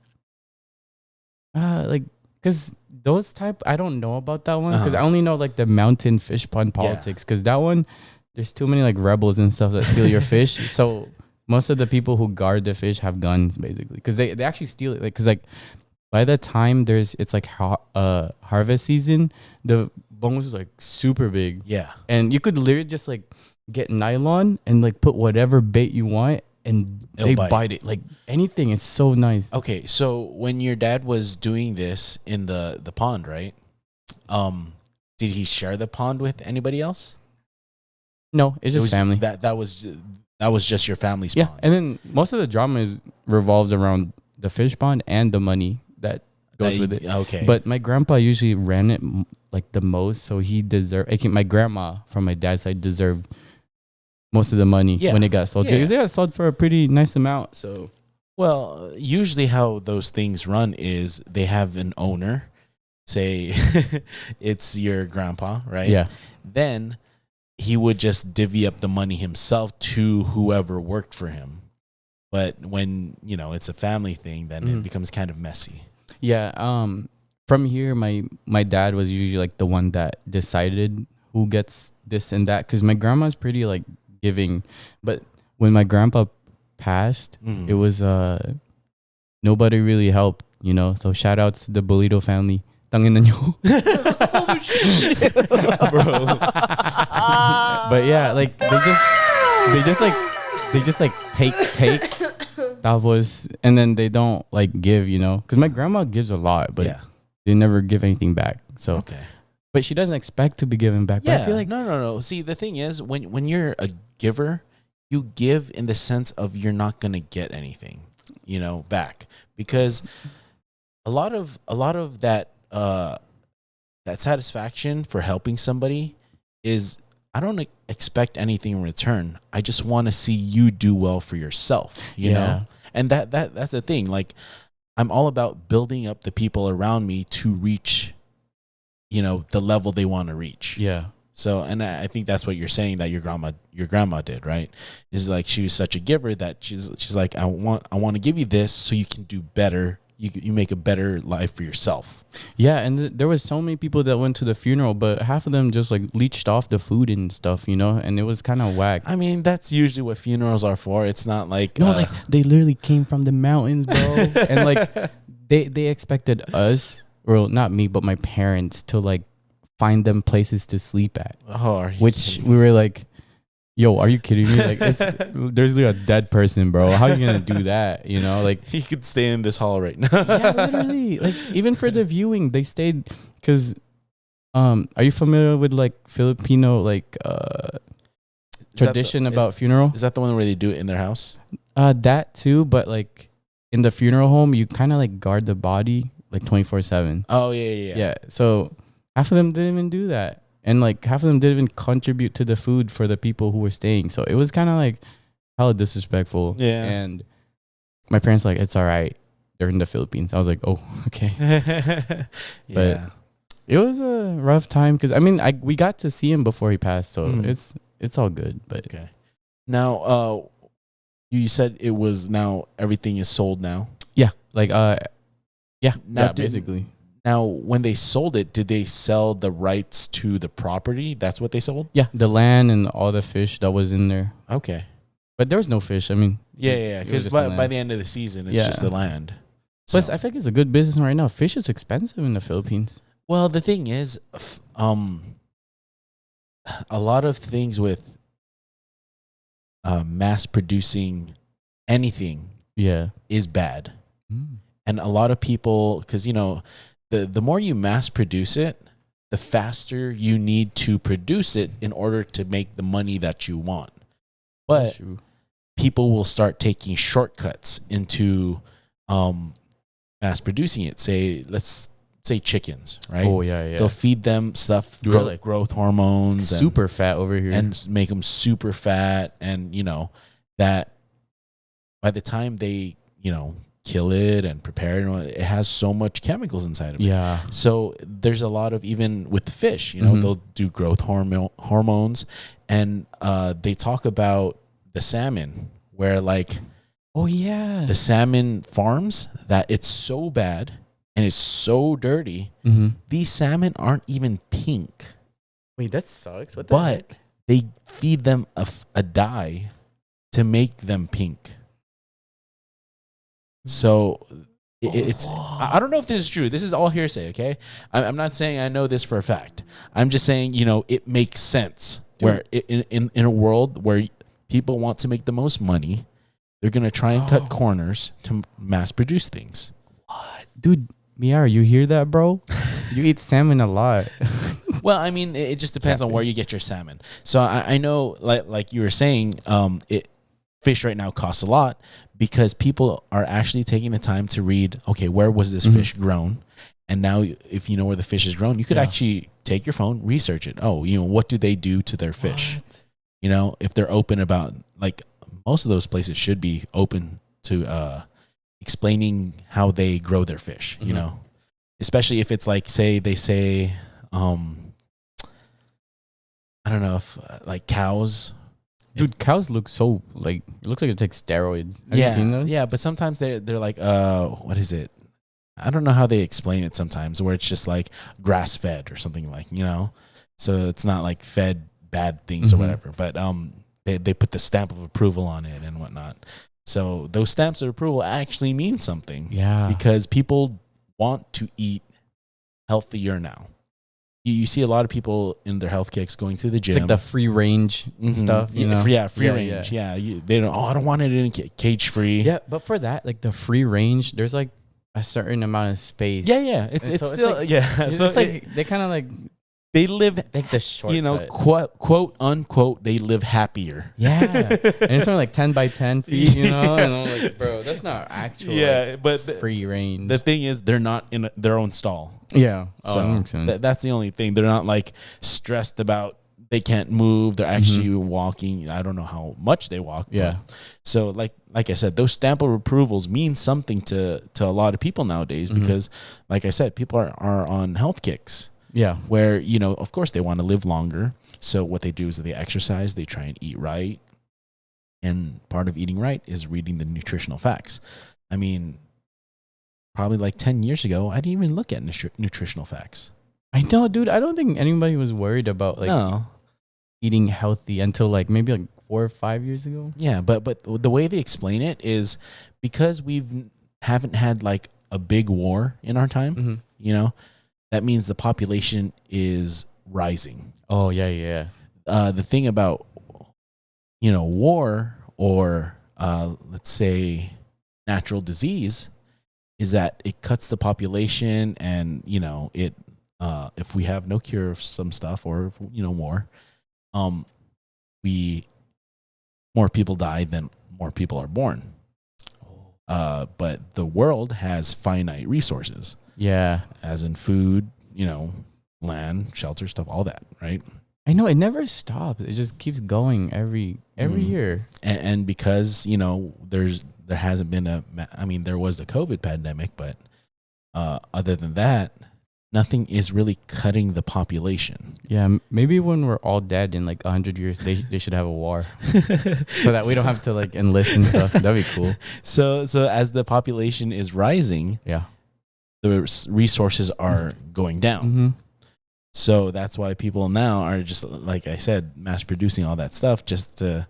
because those type I don't know about that one because I only know like the mountain fish pond politics because that one there's too many like rebels and stuff that steal your fish. So most of the people who guard the fish have guns basically because they actually steal it like because like by the time it's like harvest season, the bongs is like super big. Yeah, and you could literally just like get nylon and like put whatever bait you want and they bite it like anything. It's so nice. Okay, so when your dad was doing this in the pond, right? Did he share the pond with anybody else? No, it's just family. That was just your family's pond. And then most of the drama revolves around the fish pond and the money that goes with it. Okay, but my grandpa usually ran it like the most, so he deserved. My grandma from my dad's side deserved most of the money when it got sold because it got sold for a pretty nice amount. So, well, usually how those things run is they have an owner, say it's your grandpa, right? Yeah. Then he would just divvy up the money himself to whoever worked for him. But when, it's a family thing, then it becomes kind of messy. Yeah. From here, my dad was usually like the one that decided who gets this and that because my grandma's pretty like giving. But when my grandpa passed, it was nobody really helped, So shout outs to the Bolito family. Tangin na nyo. Oh, shit. Bro. But yeah, like they just take tapos and then they don't like give, because my grandma gives a lot, but they never give anything back. So okay. But she doesn't expect to be given back. Yeah, but I feel like no. See, the thing is, when you're a giver, you give in the sense of you're not gonna get anything, back because a lot of that that satisfaction for helping somebody is I don't expect anything in return. I just want to see you do well for yourself, you know, and that's the thing. Like I'm all about building up the people around me to reach, the level they want to reach. Yeah. So, and I think that's what you're saying that your grandma did, right? Is like she was such a giver that she's like, I want to give you this so you can do better. You make a better life for yourself. Yeah, and there was so many people that went to the funeral, but half of them just like leached off the food and stuff, and it was kind of whack. I mean, that's usually what funerals are for. It's not like like they literally came from the mountains, bro, and like they expected us, or not me, but my parents to like find them places to sleep at. Oh, which we were like, yo, are you kidding me? Like, there's like a dead person, bro. How are you gonna do that? Like he could stay in this hall right now. Yeah, literally. Like even for the viewing, they stayed because. Are you familiar with like Filipino like tradition about funeral? Is that the one where they do it in their house? That too, but like in the funeral home, you kind of like guard the body like 24/7. Oh yeah. So half of them didn't even do that. And like half of them didn't even contribute to the food for the people who were staying. So it was kind of like hella disrespectful. Yeah. And my parents like, it's all right. They're in the Philippines. I was like, oh, okay. But it was a rough time because we got to see him before he passed. So it's all good. But okay. Now, you said it was now everything is sold now. Yeah. Like basically. Now, when they sold it, did they sell the rights to the property? That's what they sold? Yeah, the land and all the fish that was in there. Okay. But there was no fish. Yeah. Because by the end of the season, it's just the land. So. But I think it's a good business right now. Fish is expensive in the Philippines. Well, the thing is, a lot of things with mass producing anything is bad. And a lot of people, because, the more you mass produce it, the faster you need to produce it in order to make the money that you want. But people will start taking shortcuts into mass producing it. Let's say chickens, right? Oh, yeah. They'll feed them stuff, growth hormones. Super fat over here. And make them super fat. And, that by the time they, kill it and prepare it has so much chemicals inside of it. Yeah. So there's a lot of, even with fish, they'll do growth hormones and they talk about the salmon, where like Oh yeah. the salmon farms, that it's so bad and it's so dirty. Mm-hmm. These salmon aren't even pink, Wait, that sucks. What the but heck? they feed them a dye to make them pink. So it's I don't know if this is true. This is all hearsay, okay? I'm not saying I know this for a fact. I'm just saying, it makes sense. Where in a world where people want to make the most money, they're going to try and cut corners to mass produce things. Dude, Miara, you hear that, bro? You eat salmon a lot. Well, I mean, it just depends on where you get your salmon. So I know, like you were saying, fish right now costs a lot because people are actually taking the time to read, okay, where was this fish grown? And now if you know where the fish is grown, you could actually take your phone, research it. Oh, what do they do to their fish? If they're open about, like, most of those places should be open to explaining how they grow their fish, especially if it's like, say, they say, I don't know if like cows. Dude, cows look so, like, it looks like it takes steroids. Have you seen those? Yeah, but sometimes they're like, what is it? I don't know how they explain it sometimes, where it's just like grass fed or something, like, so it's not like fed bad things or whatever, but they put the stamp of approval on it and whatnot. So those stamps of approval actually mean something. Yeah. Because people want to eat healthier now. You see a lot of people in their health kicks going to the gym. It's like the free range stuff, Free range. Yeah. They don't, I don't want it in cage free. Yeah, but for that, like the free range, there's like a certain amount of space. Yeah. It's still, like, yeah. So it's like, they kind of like, they live, like the shortcut. quote unquote, they live happier. Yeah. And it's only like 10 by 10 feet, And I'm like, bro, that's not actual but free range. The thing is, they're not in their own stall. Yeah. So that makes sense. That's the only thing. They're not like stressed about they can't move. They're actually walking. I don't know how much they walk. Yeah. So like I said, those stamp of approvals mean something to a lot of people nowadays because, like I said, people are on health kicks. Yeah. Where, of course they want to live longer. So what they do is they exercise, they try and eat right. And part of eating right is reading the nutritional facts. I mean, probably like 10 years ago, I didn't even look at nutritional facts. I know, dude. I don't think anybody was worried about like eating healthy until like maybe like 4 or 5 years ago. Yeah, but the way they explain it is because haven't had like a big war in our time, that means the population is rising. Oh, yeah. The thing about, war or, let's say, natural disease is that it cuts the population and, it, if we have no cure of some stuff or, if, more, more people die than more people are born. But the world has finite resources. Yeah. As in food, land, shelter, stuff, all that, right? I know, it never stops. It just keeps going every year. And because, there hasn't been there was the COVID pandemic, but other than that, nothing is really cutting the population. Yeah, maybe when we're all dead in like 100 years, they should have a war so that we don't have to like enlist and stuff. That'd be cool. So as the population is rising, the resources are going down. So that's why people now are just, like I said, mass producing all that stuff just to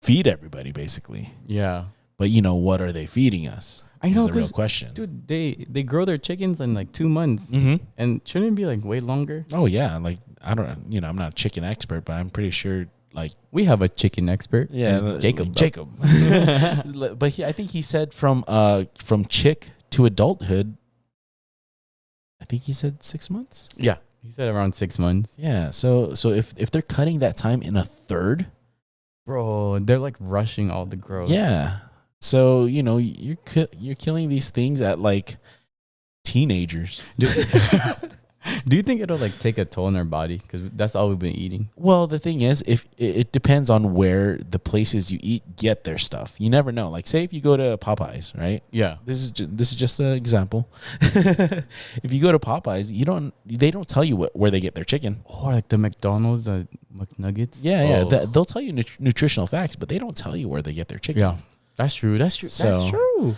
feed everybody, basically. Yeah. But what are they feeding us? I know, is the real question. Dude, they grow their chickens in like 2 months, and shouldn't it be like way longer? Oh yeah, like I don't, I'm not a chicken expert, but I'm pretty sure like we have a chicken expert. Yeah, Jacob. But I think he said from chick to adulthood. I think he said 6 months. Yeah, he said around 6 months. Yeah, so if they're cutting that time in a third, bro, they're like rushing all the growth. Yeah. So, you're killing these things at like teenagers. Do you think it'll like take a toll on our body? Because that's all we've been eating. Well, the thing is, if it depends on where the places you eat get their stuff. You never know. Like, say if you go to Popeyes, right? Yeah. This is just an example. If you go to Popeyes, they don't tell you where they get their chicken. Or like the McDonald's McNuggets. Yeah. Oh. They'll tell you nutritional facts, but they don't tell you where they get their chicken. Yeah. That's true. That's true. So, that's true.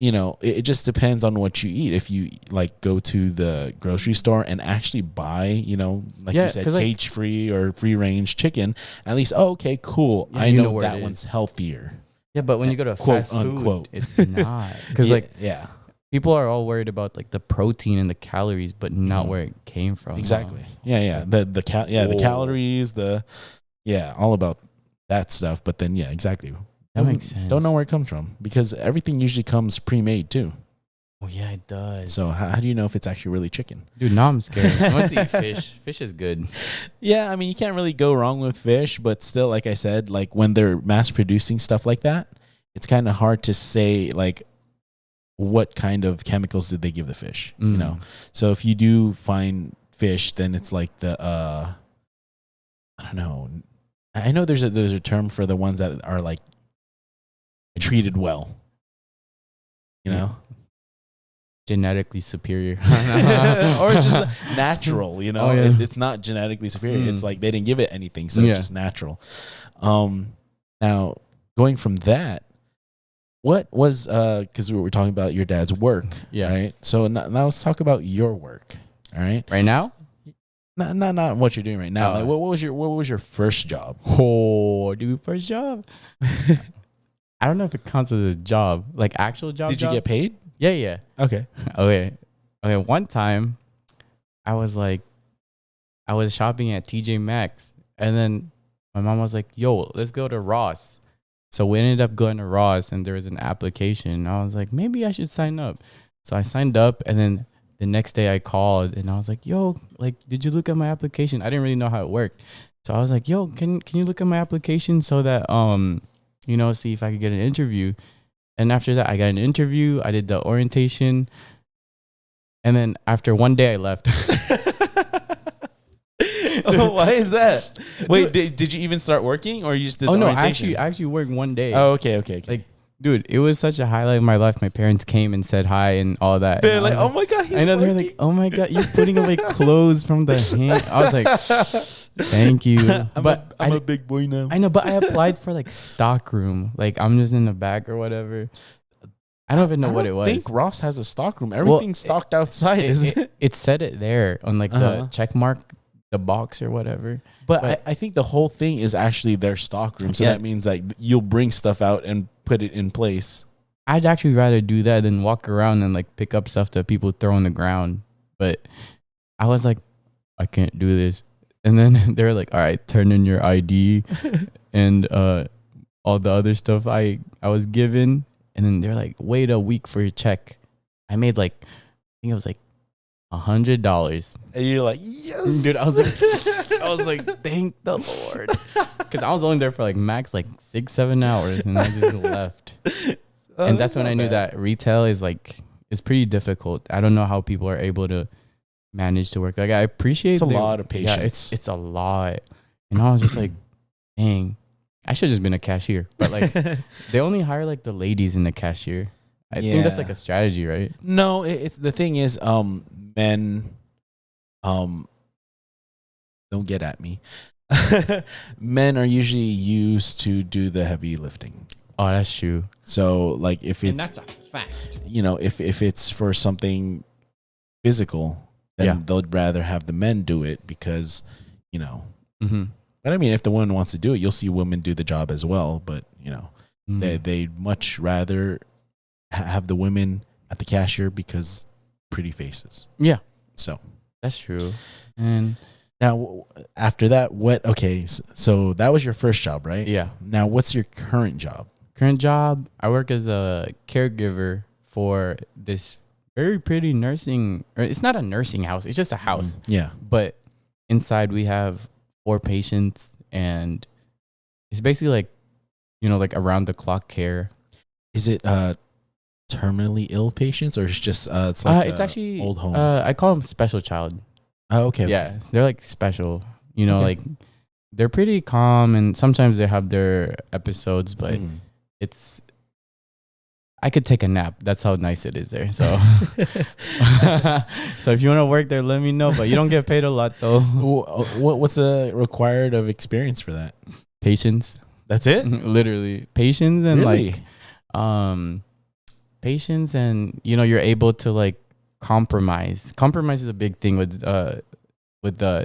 You know, it just depends on what you eat. If you like go to the grocery store and actually buy, you know, like you said, cage free or free range chicken, at least, okay, cool. Yeah, I you know know that one's healthier. Yeah, but when you go to Quote, fast unquote. food, it's not. Because yeah, people are all worried about like the protein and the calories, but not where it came from. exactly. Yeah. The calories, all about that stuff. But then, yeah, exactly. That makes sense. Don't know where it comes from because everything usually comes pre-made too. Oh yeah, it does. So how do you know if it's actually really chicken? Dude, now I'm scared. I want to eat fish. Fish is good. Yeah, I mean, you can't really go wrong with fish, but still, like I said, like when they're mass producing stuff like that, it's kind of hard to say like what kind of chemicals did they give the fish, you know? So if you do find fish, then it's like the I don't know. I know there's a term for the ones that are like treated well, you know, genetically superior. or just natural, you know. Oh, yeah. It's not genetically superior. It's like they didn't give it anything, so it's just natural. Now going from that, what was because we were talking about your dad's work, right? So now let's talk about your work. All right, Right now? not what you're doing right now. Like what was your first job? Oh, dude, first job. I don't know if it counts as a job, like actual job. Did you get paid? Yeah. Okay. Okay. One time, I was shopping at TJ Maxx, and then my mom was like, "Yo, let's go to Ross." So we ended up going to Ross, and there was an application. I was like, maybe I should sign up. So I signed up, and then the next day I called, and I was like, "Yo, like, did you look at my application?" I didn't really know how it worked, so I was like, "Yo, can you look at my application so that see if I could get an interview?" And after that, I got an interview. I did the orientation. And then after one day, I left. Oh, why is that? Wait, did you even start working or you just did the orientation? I actually worked one day. Oh, okay. Like, dude, it was such a highlight of my life. My parents came and said hi and all that. They're like, oh my God, he's they're working. like, oh my God, you're putting away clothes from the hand. I was like, thank you. I'm a big boy now. I know, but I applied for like stock room. Like I'm just in the back or whatever. I don't even know what it was. I think Ross has a stock room. Everything's stocked outside, isn't it? It said it there on like the check mark, the box or whatever. But I think the whole thing is actually their stock room. So that means like you'll bring stuff out and put it in place. I'd actually rather do that than walk around and like pick up stuff that people throw on the ground. But I was like, I can't do this. And then they were like, all right, turn in your ID and all the other stuff I was given. And then they're like, wait a week for your check. I made like, I think it was like $100. And you're like, yes. Dude, I was like, thank the Lord. Because I was only there for like max like 6-7 hours and I just left. And that's when I knew that retail is pretty difficult. I don't know how people are able to manage to work. Like I appreciate it's a lot of patience. Yeah, it's a lot. And I was just like, dang, I should have just been a cashier. But like they only hire like the ladies in the cashier. I think that's like a strategy, right? No, it's the thing is, men, don't get at me. Men are usually used to do the heavy lifting. Oh, that's true. So like if it's, and that's a fact. You know, if it's for something physical, then they'd rather have the men do it because, you know. Mm-hmm. But I mean, if the woman wants to do it, you'll see women do the job as well. But you know, they'd much rather have the women at the cashier because pretty faces. Yeah. So that's true. And now after that, okay, so that was your first job, right? Yeah. Now what's your current job? Current job, I work as a caregiver for this very pretty nursing, or it's not a nursing house, it's just a house. Yeah. But inside we have 4 patients and it's basically like, you know, like around the clock care. Is it terminally ill patients or it's just it's like it's actually old home? I call them special child. Oh, okay. Yeah, they're like special. You know, Okay. like they're pretty calm, and sometimes they have their episodes, but Mhm. it's I could take a nap. That's how nice it is there. So, so if you want to work there, let me know. But you don't get paid a lot though. What's required of experience for that? Patience, That's it. literally patience, and Really? like patience, and you know, you're able to like compromise. Compromise is a big thing with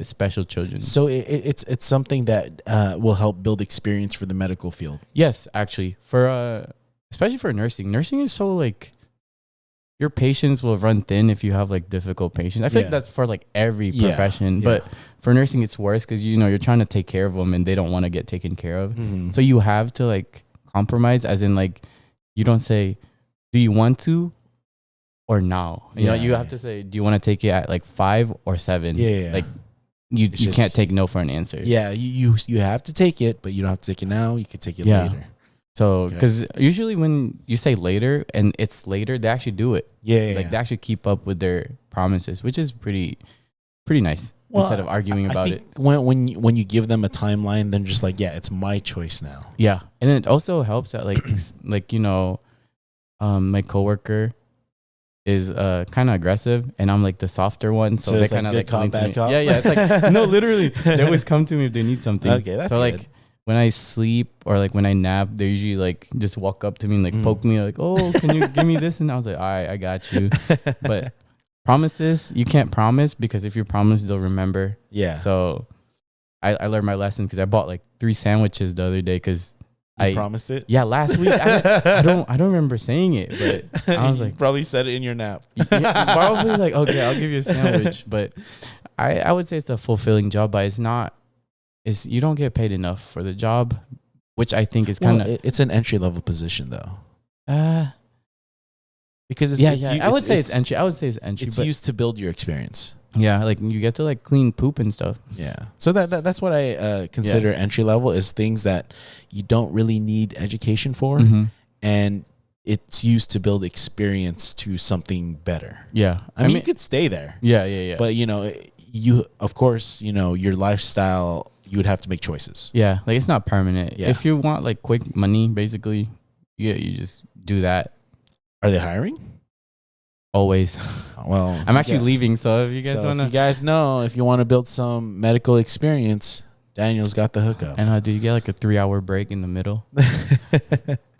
special children. So it's something that will help build experience for the medical field. Yes, actually, for especially for nursing. Nursing is so like your patience will run thin if you have like difficult patients. I feel Yeah. like that's for like every Yeah, profession, yeah. but for nursing it's worse because you know you're trying to take care of them and they don't want to get taken care of. Mhm. So you have to like compromise, as in like you don't say, "Do you want to?" or "now." You know, you Yeah. have to say, "Do you want to take it at like 5 or 7?" Yeah. Like you It's can't just- take no for an answer. Yeah, you have to take it, but you don't have to take it now. You can take it Yeah. later. So, Okay. because usually when you say later and it's later, they actually do it. Yeah, Like they actually keep up with their promises, which is pretty nice. Well, instead of arguing I about think it. when you give them a timeline, then just like, yeah, it's my choice now. Yeah, and it also helps that like like you know, my coworker is kind of aggressive, and I'm like the softer one, so, So they it's like kind of good like come cop, to bad me. cop? Yeah, yeah. It's like no, literally, they always come to me if they need something. Okay, that's so like good. when I sleep or like when I nap, they usually like just walk up to me and like poke me like, oh, can you give me this? And I was like, all right, I got you. But promises, you can't promise, because if you promise, they'll remember. Yeah. So I learned my lesson, because I bought like 3 sandwiches the other day because You I promised it? yeah, last week I don't remember saying it, but I was You like, probably said it in your nap. yeah, probably like, okay, I'll give you a sandwich. But I would say it's a fulfilling job, but it's not. It's you don't get paid enough for the job, which I think is kind of it's an entry level position though, because it's, yeah, it's, yeah. I would say it's entry. I would say it's entry, It's but used to build your experience. yeah, like you get to like clean poop and stuff. Yeah. So that's what I consider entry level, is things that you don't really need education for, and it's used to build experience to something better. Yeah, I mean, you could stay there. Yeah, yeah, yeah. But you of course, your lifestyle, you would have to make choices. Yeah, like it's not permanent. Yeah. If you want like quick money, basically, you just do that. Are they hiring? Always. Well, I'm actually leaving, so if you guys So want if you guys know, if you want to build some medical experience, Daniel's got the hookup. and do you get like a 3-hour break in the middle?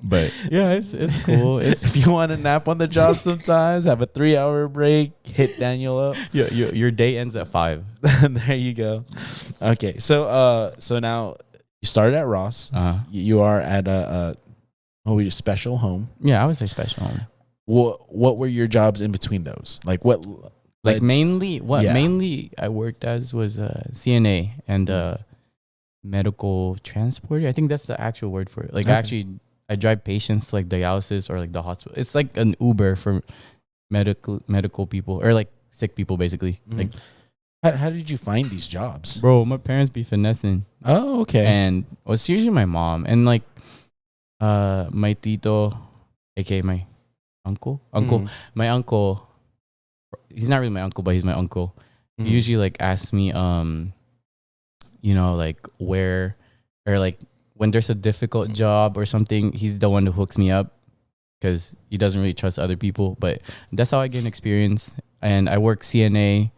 But yeah, it's cool. It's If you want to nap on the job sometimes, have a 3-hour break, hit Daniel up. your day ends at 5. There you go. Okay, so now you started at Ross. You are at a special home. Yeah, I would say special home. What were your jobs in between those? Like what? Like mainly Yeah. mainly I worked as was CNA and medical transporter. I think that's the actual word for it. Like Okay. I drive patients to like dialysis or like the hospital. It's like an Uber for medical people, or like sick people basically. Mhm. Like, How did you find these jobs? bro, my parents be finessing. Oh, okay. And it's usually my mom and like my tito, aka my uncle. Mhm. My uncle, he's not really my uncle, but he's my uncle. Mhm. He usually like asks me like where, or like when there's a difficult job or something, he's the one who hooks me up, because he doesn't really trust other people. But that's how I gain experience. And I work CNA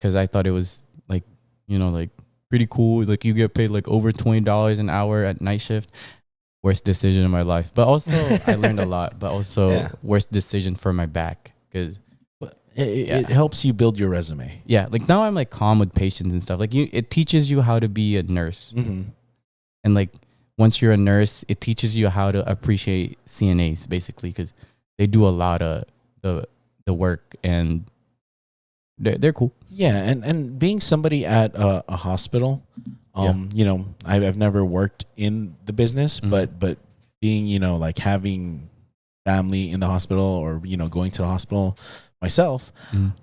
because I thought it was like like pretty cool. Like you get paid like over $20 an hour at night shift. Worst decision of my life, but also I learned a lot. But also Yeah. worst decision for my back, because It helps you build your resume. yeah, like now I'm like calm with patients and stuff. Like it teaches you how to be a nurse, Mm-hmm. and like once you're a nurse, it teaches you how to appreciate CNAs basically, because they do a lot of the work, and they're cool. Yeah, and being somebody at a hospital, I've never worked in the business, Mhm. but being like having family in the hospital, or going to the hospital myself,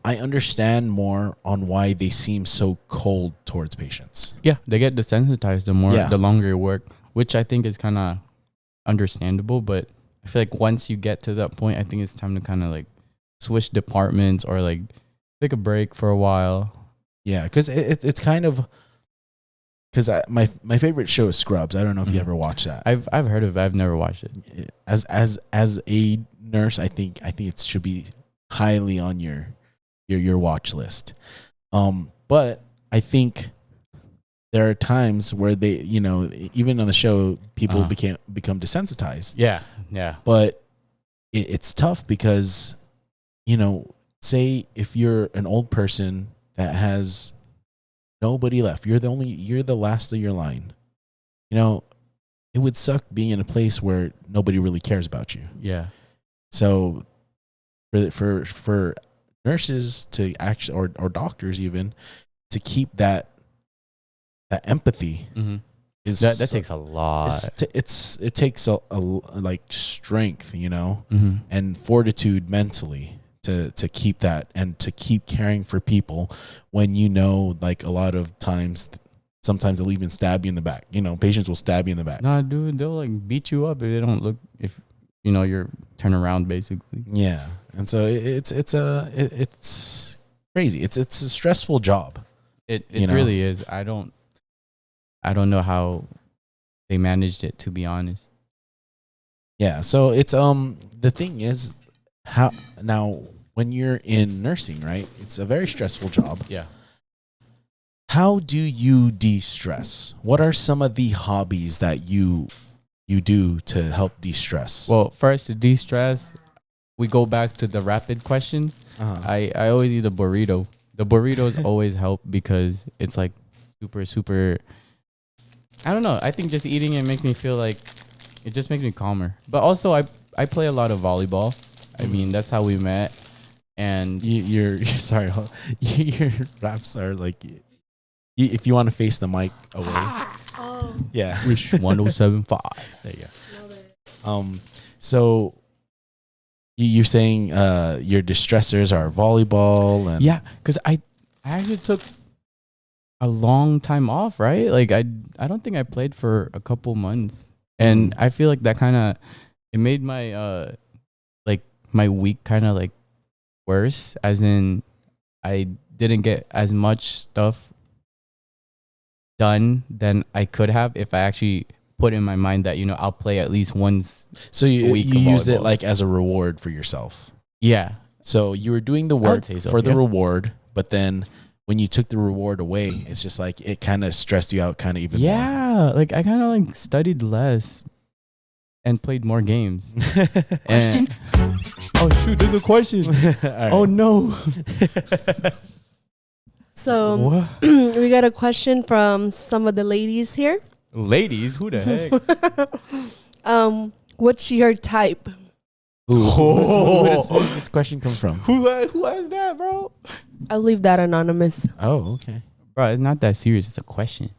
I understand more on why they seem so cold towards patients. Yeah, they get desensitized Yeah. the longer you work, which I think is kind of understandable. But I feel like once you get to that point, I think it's time to kind of like switch departments, or like take a break for a while, Yeah, because it's kind of because my favorite show is Scrubs. I don't know if you ever watched that. I've heard of it. I've never watched it. As a nurse, I think it should be highly on your watch list. But I think there are times where they, even on the show, people become desensitized. Yeah, yeah. But it's tough because, say if you're an old person that has nobody left, you're the last of your line. It would suck being in a place where nobody really cares about you. Yeah. So for nurses to actually, or doctors even, to keep that empathy is that takes a lot. It takes a like strength, and fortitude mentally to keep that and to keep caring for people when like a lot of times. Sometimes they'll even stab you in the back. Patients will stab you in the back. Nah, dude, they'll like beat you up if they don't look. If you're turn around, basically. Yeah, and so it's crazy. It's a stressful job. It really is. I don't know how they managed it, to be honest. Yeah. So it's the thing is how now when you're in nursing, right? It's a very stressful job. Yeah. How do you de-stress? What are some of the hobbies that you do to help de-stress? Well, first, to de-stress, we go back to the rapid questions. I always eat a burrito. The burritos always help because it's like super, super. I don't know. I think just eating it makes me feel like it just makes me calmer. But also, I play a lot of volleyball. I mean, that's how we met. And you're sorry, your raps are like. If you want to face the mic away. Yeah. Wish 1075. There you go. So you're saying your distressors are volleyball and yeah, because I actually took a long time off, right? Like I don't think I played for a couple months. And I feel like that kind of it made my my week kind of like worse, as in I didn't get as much stuff done than I could have if I actually put in my mind that I'll play at least once. So you used it like as a reward for yourself. Yeah. So you were doing the work for the reward, but then when you took the reward away, it's just like it kind of stressed you out kind of even more. Yeah, like I kind of like studied less and played more games. Question? Oh shoot, there's a question. Right. Oh no. So we got a question from some of the ladies here. Ladies? Who the heck? What's your type? Who's this question come from? Who has that, bro? I'll leave that anonymous. Oh, okay. Bro, it's not that serious. It's a question.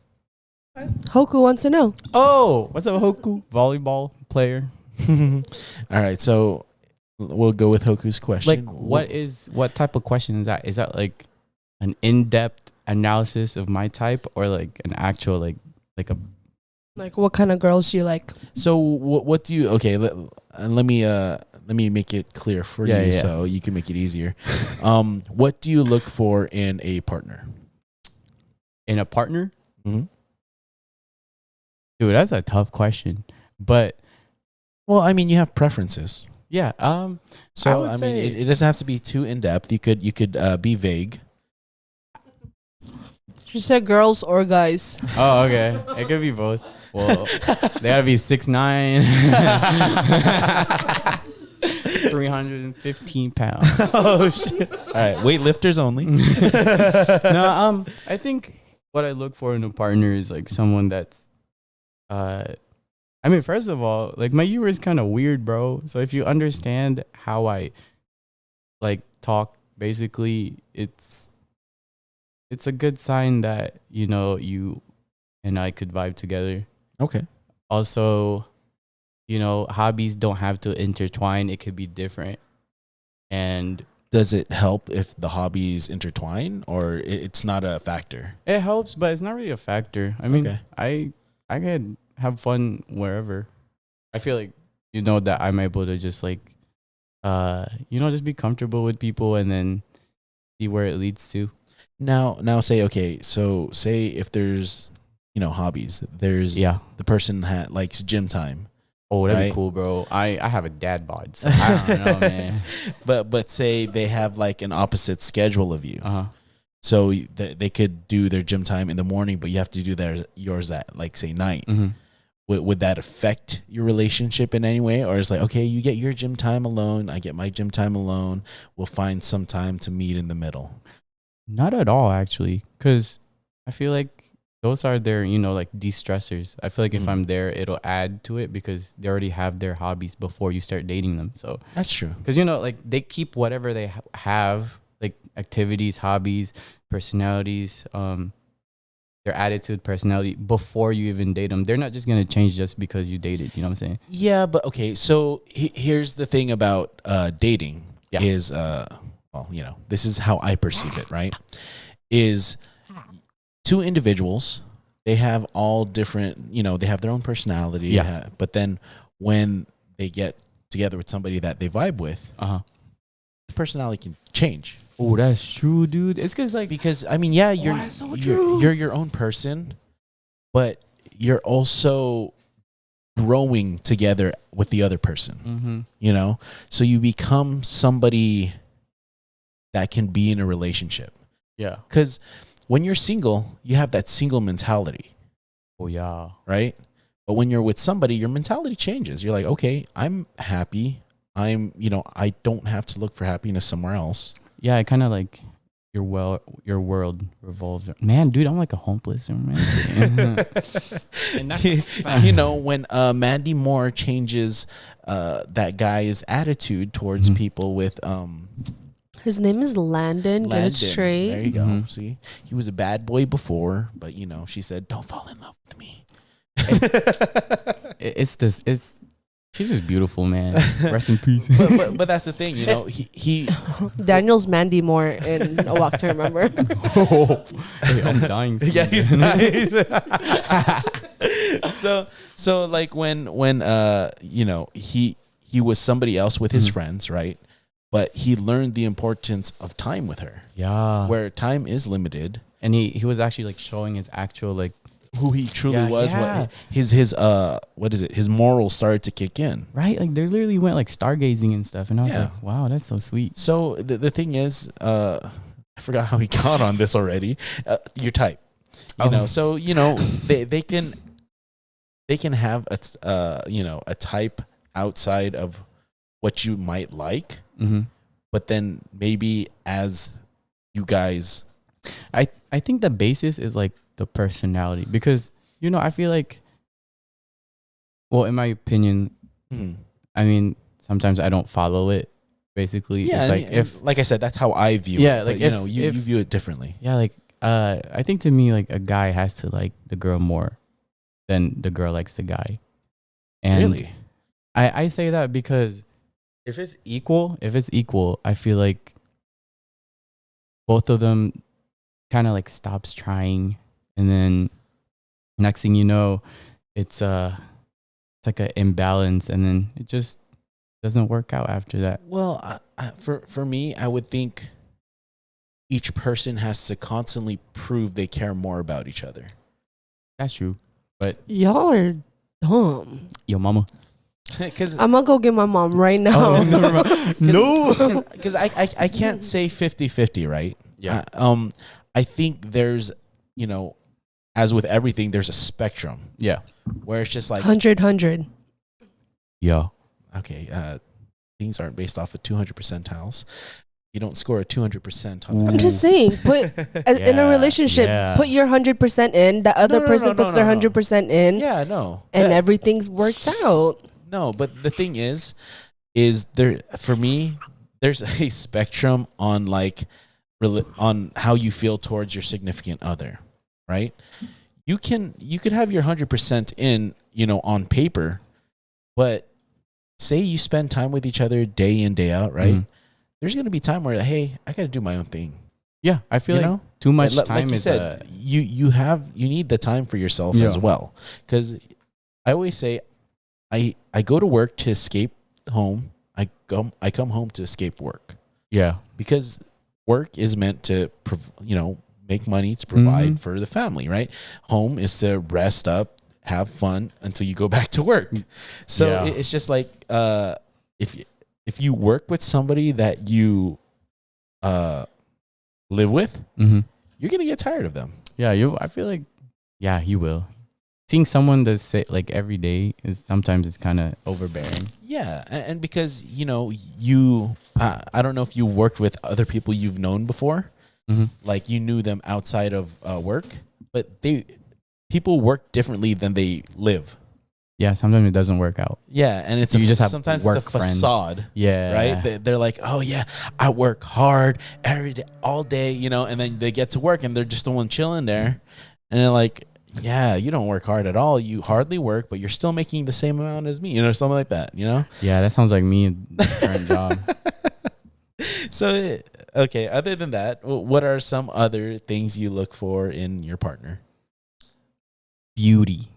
Hoku wants to know. Oh, what's up, Hoku? Volleyball player. All right, so we'll go with Hoku's question. Like, what type of question is that? Is that like an in-depth analysis of my type, or like an actual like what kind of girls you like? So what do you let me make it clear for you so you can make it easier. What do you look for in a partner? In a partner? Mm-hmm. Dude, that's a tough question. But well, I mean, you have preferences. Yeah. So I mean, it doesn't have to be too in depth. You could be vague. She said girls or guys. Oh, okay. It could be both. Well, they gotta be 6'9", 315 pounds. Oh shit! All right, weightlifters only. No, I think what I look for in a partner is like someone that's, I mean, first of all, like my humor is kind of weird, bro. So if you understand how I like talk, basically, it's a good sign that you and I could vibe together. Okay. Also, hobbies don't have to intertwine. It could be different. And does it help if the hobbies intertwine, or it's not a factor? It helps, but it's not really a factor. I mean, I could have fun wherever. I feel like that I'm able to just like just be comfortable with people and then see where it leads to. Now say, okay, so say if there's, hobbies, there's Yeah. the person that likes gym time. Oh, that'd Right? be cool, bro. I have a dad bod, so I don't know, man. But say they have like an opposite schedule of you. Uh-huh. So they could do their gym time in the morning, but you have to do yours at like say night. Mm-hmm. Would that affect your relationship in any way? Or it's like, okay, you get your gym time alone, I get my gym time alone. We'll find some time to meet in the middle. Not at all, actually, because I feel like those are their, like de-stressors. I feel like if I'm there, it'll add to it because they already have their hobbies before you start dating them. So That's true. because like they keep whatever they have, like activities, hobbies, personalities, their attitude, personality before you even date them. They're not just gonna change just because you dated. You know what I'm saying? Yeah, but okay. So here's the thing about dating Yeah. is, this is how I perceive it. Right? Is two individuals. They have all different. They have their own personality. Yeah. But then when they get together with somebody that they vibe with, the personality can change. Oh, that's true, dude. It's Because I mean, yeah, you're your own person, but you're also growing together with the other person. Mm-hmm. So you become somebody that can be in a relationship. Yeah. Because when you're single, you have that single mentality, Oh yeah. right? But when you're with somebody, your mentality changes. You're like, okay, I'm happy. I don't have to look for happiness somewhere else. Yeah, it kind of like your world revolves. Man, dude, I'm like a hopeless romantic. And that's When Mandy Moore changes that guy's attitude towards people with His name is Landon. Get it Landon. straight. There you go. See, he was a bad boy before, but she said, "Don't fall in love with me." it's she's just beautiful, man. Rest in peace. but that's the thing, he Daniel's Mandy Moore in A Walk to Remember. Hey, I'm dying. yeah, he's nice. so like when he was somebody else with his friends, right? But he learned the importance of time with her. Yeah. Where time is limited. And he was actually like showing his actual like who he truly was, yeah. what his morals started to kick in. right, like they literally went like stargazing and stuff, and I was Yeah. like, wow, that's so sweet. So the thing is, I forgot how we got on this already. Your type, So they can have a type outside of what you might like, but then maybe as you guys, I think the basis is like the personality, because I feel like, well, in my opinion, I mean, sometimes I don't follow it. Basically, yeah. it's like like I said, that's how I view Yeah, it. like But, if- you view it differently. like I think to me, like a guy has to like the girl more than the girl likes the guy. And Really? I say that because if it's equal, I feel like both of them kind of like stops trying, and then next thing you know, it's like an imbalance, and then it just doesn't work out after that. Well, for me, I would think each person has to constantly prove they care more about each other. That's true, but Y'all are dumb. yo, mama. Because I'm gonna go get my mom right now. No. because I can't say 50-50, right? Yeah. I think there's, as with everything, there's a spectrum Yeah. where it's just like, 100. Yeah. okay, things aren't based off of 200 percentiles. You don't score a 200% on Ooh. I'm just saying, in a Yeah, relationship, yeah. put your 100% in. The other no, person no, puts no, their no. 100% in, Yeah, no. and Yeah. everything works out. No, but the thing is there, for me, there's a spectrum on on how you feel towards your significant other, right? You could have your 100% in, on paper, but say you spend time with each other day in, day out, right? There's going to be time where, hey, I got to do my own thing. Yeah, I feel You like know? too much Like time you is said, you need the time for yourself Yeah. as well. Because I always say, I go to work to escape home. I come home to escape work, yeah. because work is meant to make money to provide Mhm. for the family, right? Home is to rest up, have fun until you go back to work. So Yeah. it's just like if you work with somebody that you live with, Mm-hmm. you're gonna get tired of them. Yeah, I feel like, yeah, you will. Seeing someone that say like every day is sometimes it's kind of overbearing. Yeah, and because I don't know if you worked with other people you've known before, Mm-hmm. like you knew them outside of work, but people work differently than they live. Yeah, sometimes it doesn't work out. Yeah, and it's You just have sometimes it's a work friends. facade. Yeah, Right? They're like, oh yeah, I work hard every day, all day, and then they get to work and they're just the one chilling there, and they're like, yeah, you don't work hard at all. You hardly work, but you're still making the same amount as me, something like that, Yeah, that sounds like me in the current job. So, okay, other than that, what are some other things you look for in your partner? Beauty.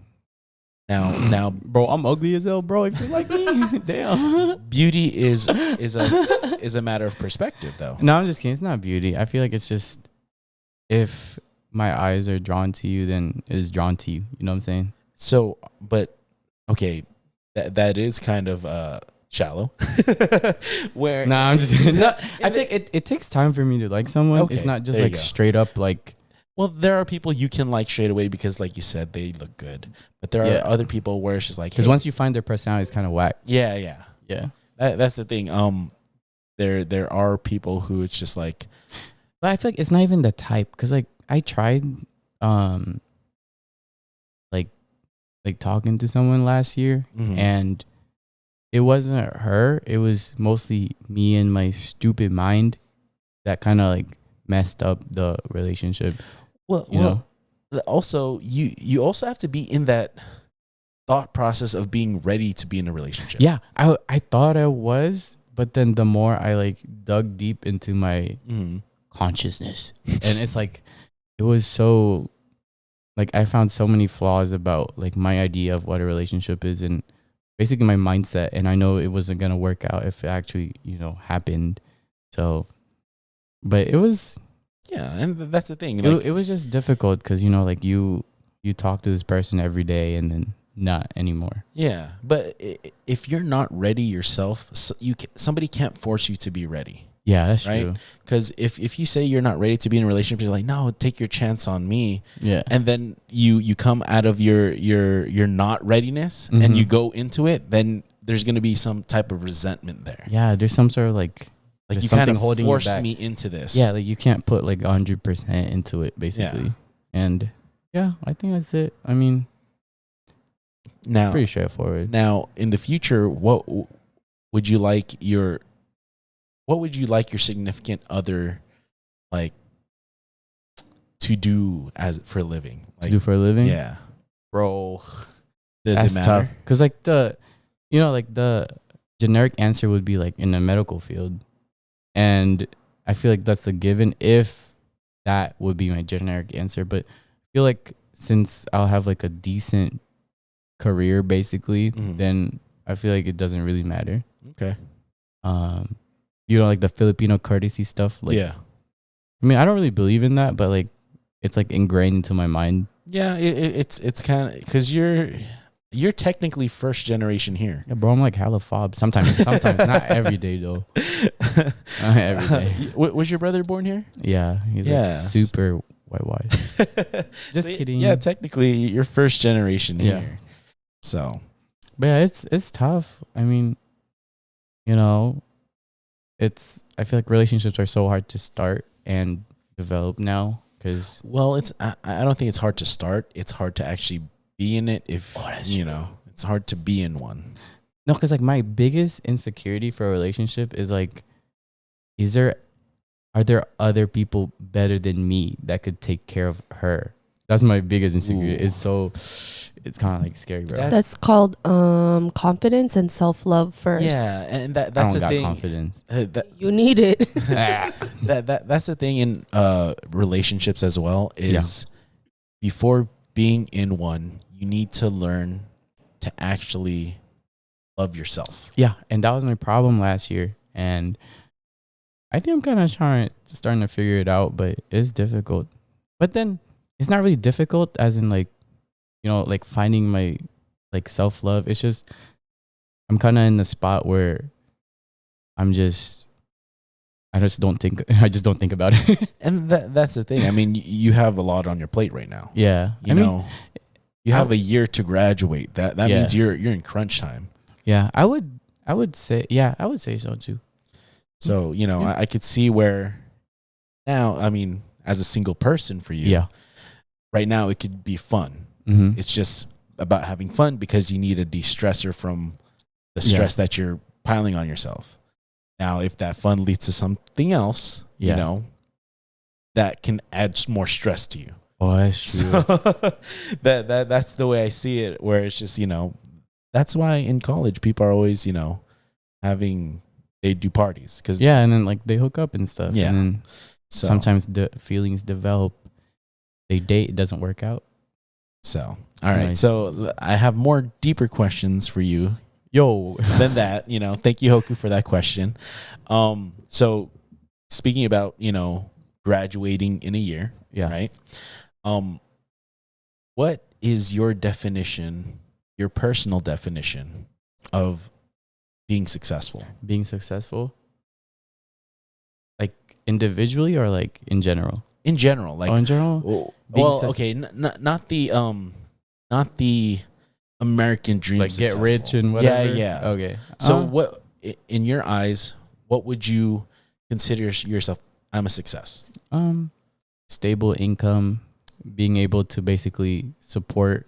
Now, Bro, I'm ugly as hell, bro. If you like me, damn. beauty is a matter of perspective, though. No, I'm just kidding. It's not beauty. I feel like it's just if my eyes are drawn to you, then it's drawn to you. You know what I'm saying? So, but okay, that is kind of shallow. Where Nah, I'm just kidding. No, I think it takes time for me to like someone. Okay, It's not just there you like go. straight up like. well, there are people you can like straight away because, like you said, they look good. But there Yeah. are other people where it's just like, Because hey, once you find their personality, it's kind of whack. yeah, Yeah. that's the thing. There are people who it's just like, But I feel like it's not even the type. Because like I tried, like talking to someone last year, and it wasn't her. It was mostly me and my stupid mind that kind of like messed up the relationship. well, You know? also you also have to be in that thought process of being ready to be in a relationship. Yeah, I thought I was, but then the more I like dug deep into my consciousness, and it's like it was so like I found so many flaws about like my idea of what a relationship is and basically my mindset, and I know it wasn't gonna work out if it actually happened. So, but it was Yeah, and that's the thing. Like, it was just difficult because like you talk to this person every day and then not anymore. yeah, but if you're not ready yourself, somebody can't force you to be ready. Yeah, that's Right? true. Because if you say you're not ready to be in a relationship, you're like, no, take your chance on me. Yeah, And then you come out of your not readiness and you go into it, then there's gonna be some type of resentment there. yeah. There's some sort of like Like there's you kind something of holding you forced back. me into this. Yeah, like you can't put like 100% into it, basically. And yeah, I think that's it. I mean, Now, pretty straightforward. now in the future, what would you like your significant other like to do as for a living? To Like, do for a living, yeah. bro. Does That's it matter? tough because like the generic answer would be like in the medical field, and I feel like that's the given if that would be my generic answer. But I feel like since I'll have like a decent career basically, Mhm. then I feel like it doesn't really matter. Okay. Like the Filipino courtesy stuff. Like, yeah. I mean, I don't really believe in that, but like it's like ingrained into my mind. Yeah, it's kind of because you're technically first generation here. Yeah, bro, I'm like hella fob. Sometimes, not every day though. Not every day. Was your brother born here? Yeah, he's like Yes. super white. Just So, kidding. Yeah, technically you're first generation Yeah. here. So But yeah, it's tough. I mean, I feel like relationships are so hard to start and develop now because well, I don't think it's hard to start. It's hard to actually be in it. If that's it's hard to be in one. no, because like my biggest insecurity for a relationship is like, are there other people better than me that could take care of her? That's my biggest insecurity. Ooh. It's kind of like scary, bro. That's- That's called confidence and self-love first. Yeah, and I that's don't the got thing. confidence. You need it. That's the thing in relationships as well is before being in one, you need to learn to actually love yourself. Yeah, and that was my problem last year, and I think I'm kind of starting to figure it out, but it's difficult. But then it's not really difficult, as in like, like finding my like self-love. It's just I'm kind of in the spot where I just don't think about it. And that's the thing. I mean, you have a lot on your plate right now. Yeah. You know, you have a year to graduate. That Yeah. means you're in crunch time. Yeah, I would say so too. So, I could see where now, I mean, as a single person for you, Yeah. right now it could be fun. Mm-hmm. It's just about having fun because you need a de-stressor from the Yeah. stress that you're piling on yourself. Now, if that fun leads to something else, Yeah. that can add more stress to you. Oh, that's true. So that's the way I see it, where it's just, that's why in college people are always, they do parties. Cause Yeah, and then like they hook up and stuff. Yeah. And then so, sometimes the feelings develop. They date, it doesn't work out. So, all right. Nice. So I have more deeper questions for you Yo. than that. Thank you, Hoku, for that question. So speaking about, graduating in a year, Yeah. right? What is your definition, your personal definition of being successful? Being successful. Like individually or like in general? In general, like In general? well, okay, not the American dream, Like get successful. rich and whatever? Yeah. Okay. So what, in your eyes, what would you consider yourself? I'm a success. Stable income, being able to basically support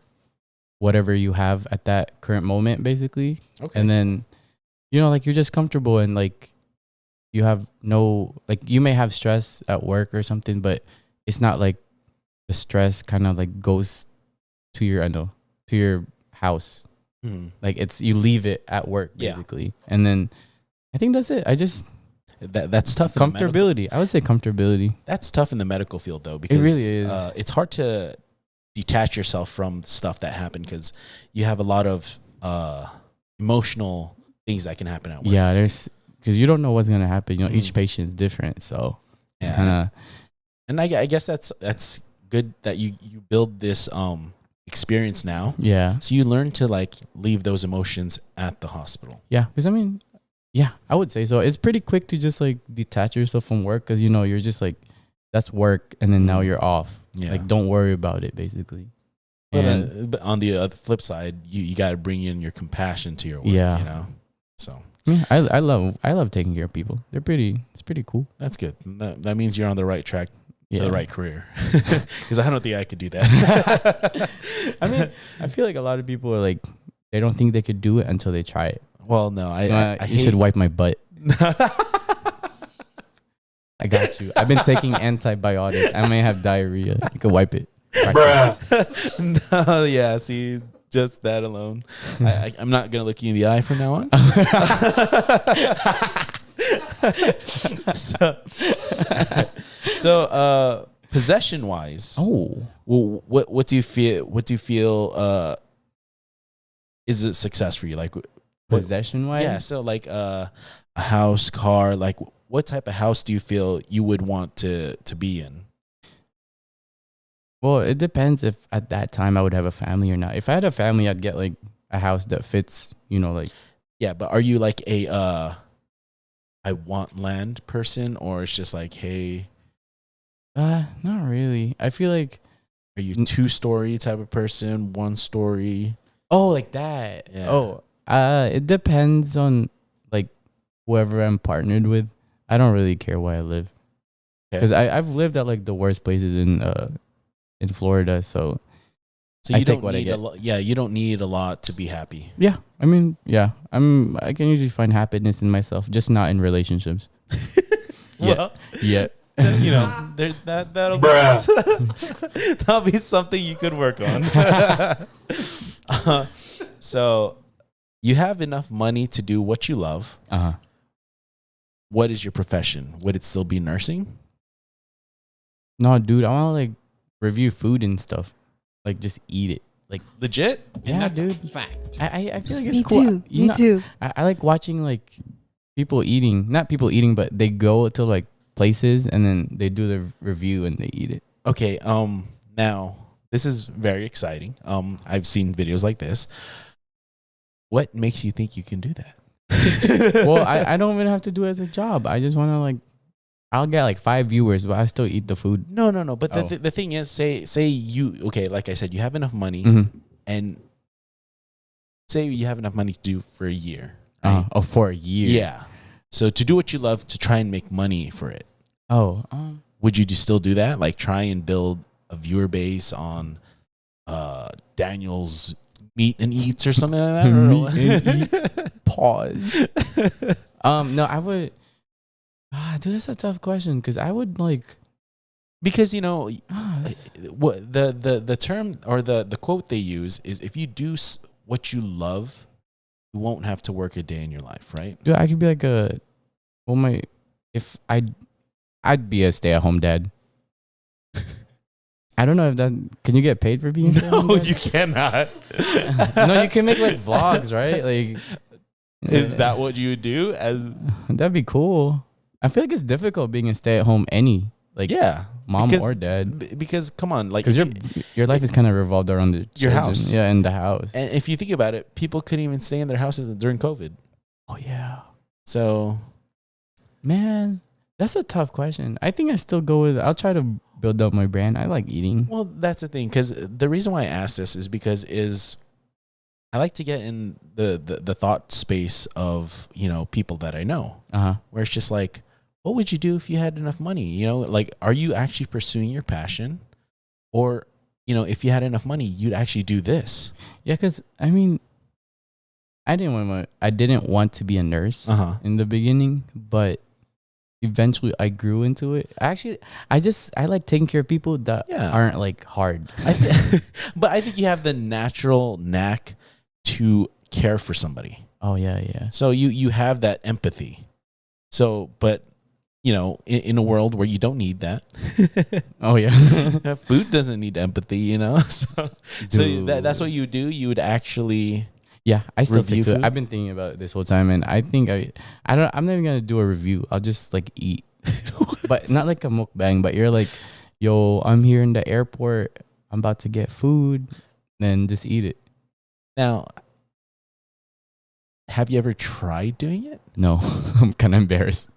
whatever you have at that current moment, basically. Okay. And then, like you're just comfortable and like you have no, like you may have stress at work or something, but it's not like the stress kind of like goes to your house. Like you leave it at work Yeah. basically. And then I think that's it. That's tough. Comfortability. I would say comfortability. That's tough in the medical field, though, because really is. It's hard to detach yourself from stuff that happened because you have a lot of emotional things that can happen at work. Yeah, because you don't know what's gonna happen. Each patient is different, so it's kind of. And I guess that's good that you build this experience now. Yeah. So you learn to like leave those emotions at the hospital. Yeah, because I would say so. It's pretty quick to just like detach yourself from work because you're just like, that's work, and then now you're off. Yeah. Like don't worry about it, basically. But on the other flip side, you got to bring in your compassion to your work. Yeah. So Yeah, I love taking care of people. It's pretty cool. that's good. That means you're on the right track for Yeah. the right career. Because I don't think I could do that. I mean, I feel like a lot of people are like, they don't think they could do it until they try it. Well, no, You should wipe my butt. I got you. I've been taking antibiotics. I may have diarrhea. You can wipe it. No, yeah. See, just that alone. I'm not gonna look you in the eye from now on. So, possession wise, Oh, what do you feel? What do you feel? Is it success for you? Like possession wise? yeah. So like a house, car. Like what type of house do you feel you would want to be in? Well, it depends if at that time I would have a family or not. If I had a family, I'd get like a house that fits, like. Yeah, but are you like a I want land person, or it's just like, hey, Not really. I feel like. are you 2-story type of person, 1-story? Oh, like that. Yeah. Oh, it depends on like whoever I'm partnered with. I don't really care where I live because I've lived at like the worst places in Florida. So So I you take don't what I need get. yeah, you don't need a lot to be happy. yeah, I mean, yeah, I can usually find happiness in myself, just not in relationships. Well, Yeah. there that'll be that'll be something you could work on. So you have enough money to do what you love. Uh-huh. What is your profession? Would it still be nursing? No, dude, I want to like review food and stuff. Like just eat it. Like Legit? yeah, dude. Fact. I feel like it's Me cool. too. Me too. I like watching like people eating, not people eating, but they go to like places and then they do the review and they eat it. Okay. Now this is very exciting. I've seen videos like this. What makes you think you can do that? Well, I don't even have to do it as a job. I just want to like, I'll get like 5 viewers, but I still eat the food. No. But Oh. the thing is, say you okay. Like I said, you have enough money, and say you have enough money to do for a year. Right? Oh, for a year. Yeah. So to do what you love, to try and make money for it, Oh, would you still do that? Like try and build a viewer base on Daniel's Meat and Eats or something like that? Meat and Pause. No, I would. Dude, that's a tough question because I would like. Because you know Ah, what the term or the quote they use is, if you do what you love, you won't have to work a day in your life, right? dude, I could be like if I'd be a stay-at-home dad. I don't know if that can you get paid for being a stay-at-home No, dad? you cannot. No, you can make like vlogs, right? Like, Is that what you would do? As that'd be cool. I feel like it's difficult being a stay-at-home like yeah, mom because- or dad, because come on, like because your life is kind of revolved around the Your children. house. Yeah, in the house. and if you think about it, people couldn't even stay in their houses during COVID. Oh yeah, So man, that's a tough question. I think I still go with. I'll try to build up my brand. I like eating. well, that's the thing. Because the reason why I ask this is because I like to get in the thought space of, you know, people that I know, where it's just like, what would you do if you had enough money? You know, like, are you actually pursuing your passion? Or, you know, if you had enough money, you'd actually do this. Yeah, because I mean, I didn't want to be a nurse in the beginning, but eventually I grew into it. Actually, I like taking care of people that Yeah. aren't like hard. But I think you have the natural knack to care for somebody. Oh yeah. So you have that empathy. So, but, you know, in a world where you don't need that, Oh yeah. food doesn't need empathy, you know? So that's what you do. You would actually... Yeah, I still Review stick to food? it. I've been thinking about it this whole time, and I think I'm not even gonna do a review. I'll just like eat, but not like a mukbang. But you're like, yo, I'm here in the airport. I'm about to get food, then just eat it. Now, have you ever tried doing it? No, I'm kind of embarrassed,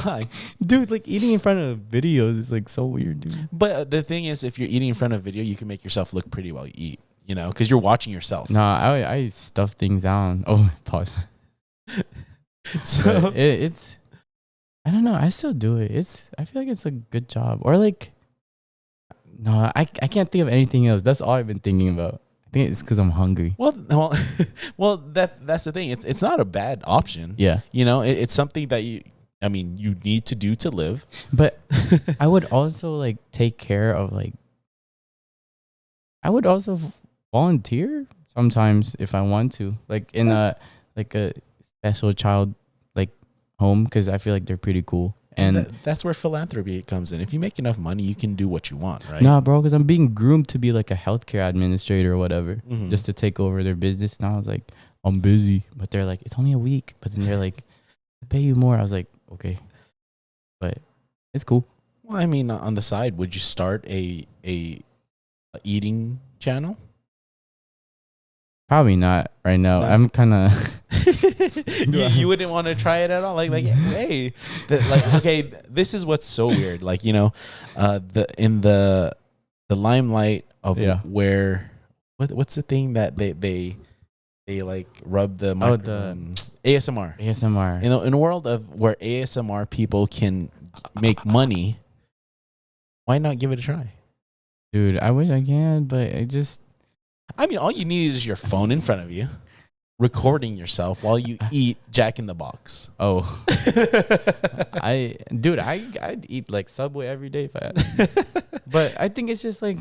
Why? dude. Like eating in front of videos is like so weird, dude. But the thing is, if you're eating in front of video, you can make yourself look pretty while you eat, you know, because you're watching yourself. Nah, I stuff things down. Oh, pause. So, But it's I don't know. I still do it. I feel like it's a good job. Or like, no, I can't think of anything else. That's all I've been thinking about. I think it's because I'm hungry. well, that's the thing. It's not a bad option. Yeah, You know, it's something that you need to do to live. but I would also like take care of like. I would also volunteer sometimes if I want to, like in a special child like home, because I feel like they're pretty cool. And That's where philanthropy comes in. If you make enough money, you can do what you want, right? nah, bro, because I'm being groomed to be like a healthcare administrator or whatever, Mhm. just to take over their business. And I was like, I'm busy, but they're like, it's only a week. But then they're like, I pay you more. I was like, okay, but it's cool. Well, I mean, on the side, would you start a eating channel? Probably not right now. No. I'm kind of you wouldn't want to try it at all. Like hey, okay, this is what's so weird. Like, you know, the limelight of Yeah. where what's the thing that they like rub the microphone? ASMR. ASMR. In a world of where ASMR people can make money, why not give it a try? Dude, I wish I can, but I mean, all you need is your phone in front of you, recording yourself while you eat Jack in the Box. oh, I'd eat like Subway every day if I had to. But I think it's just like,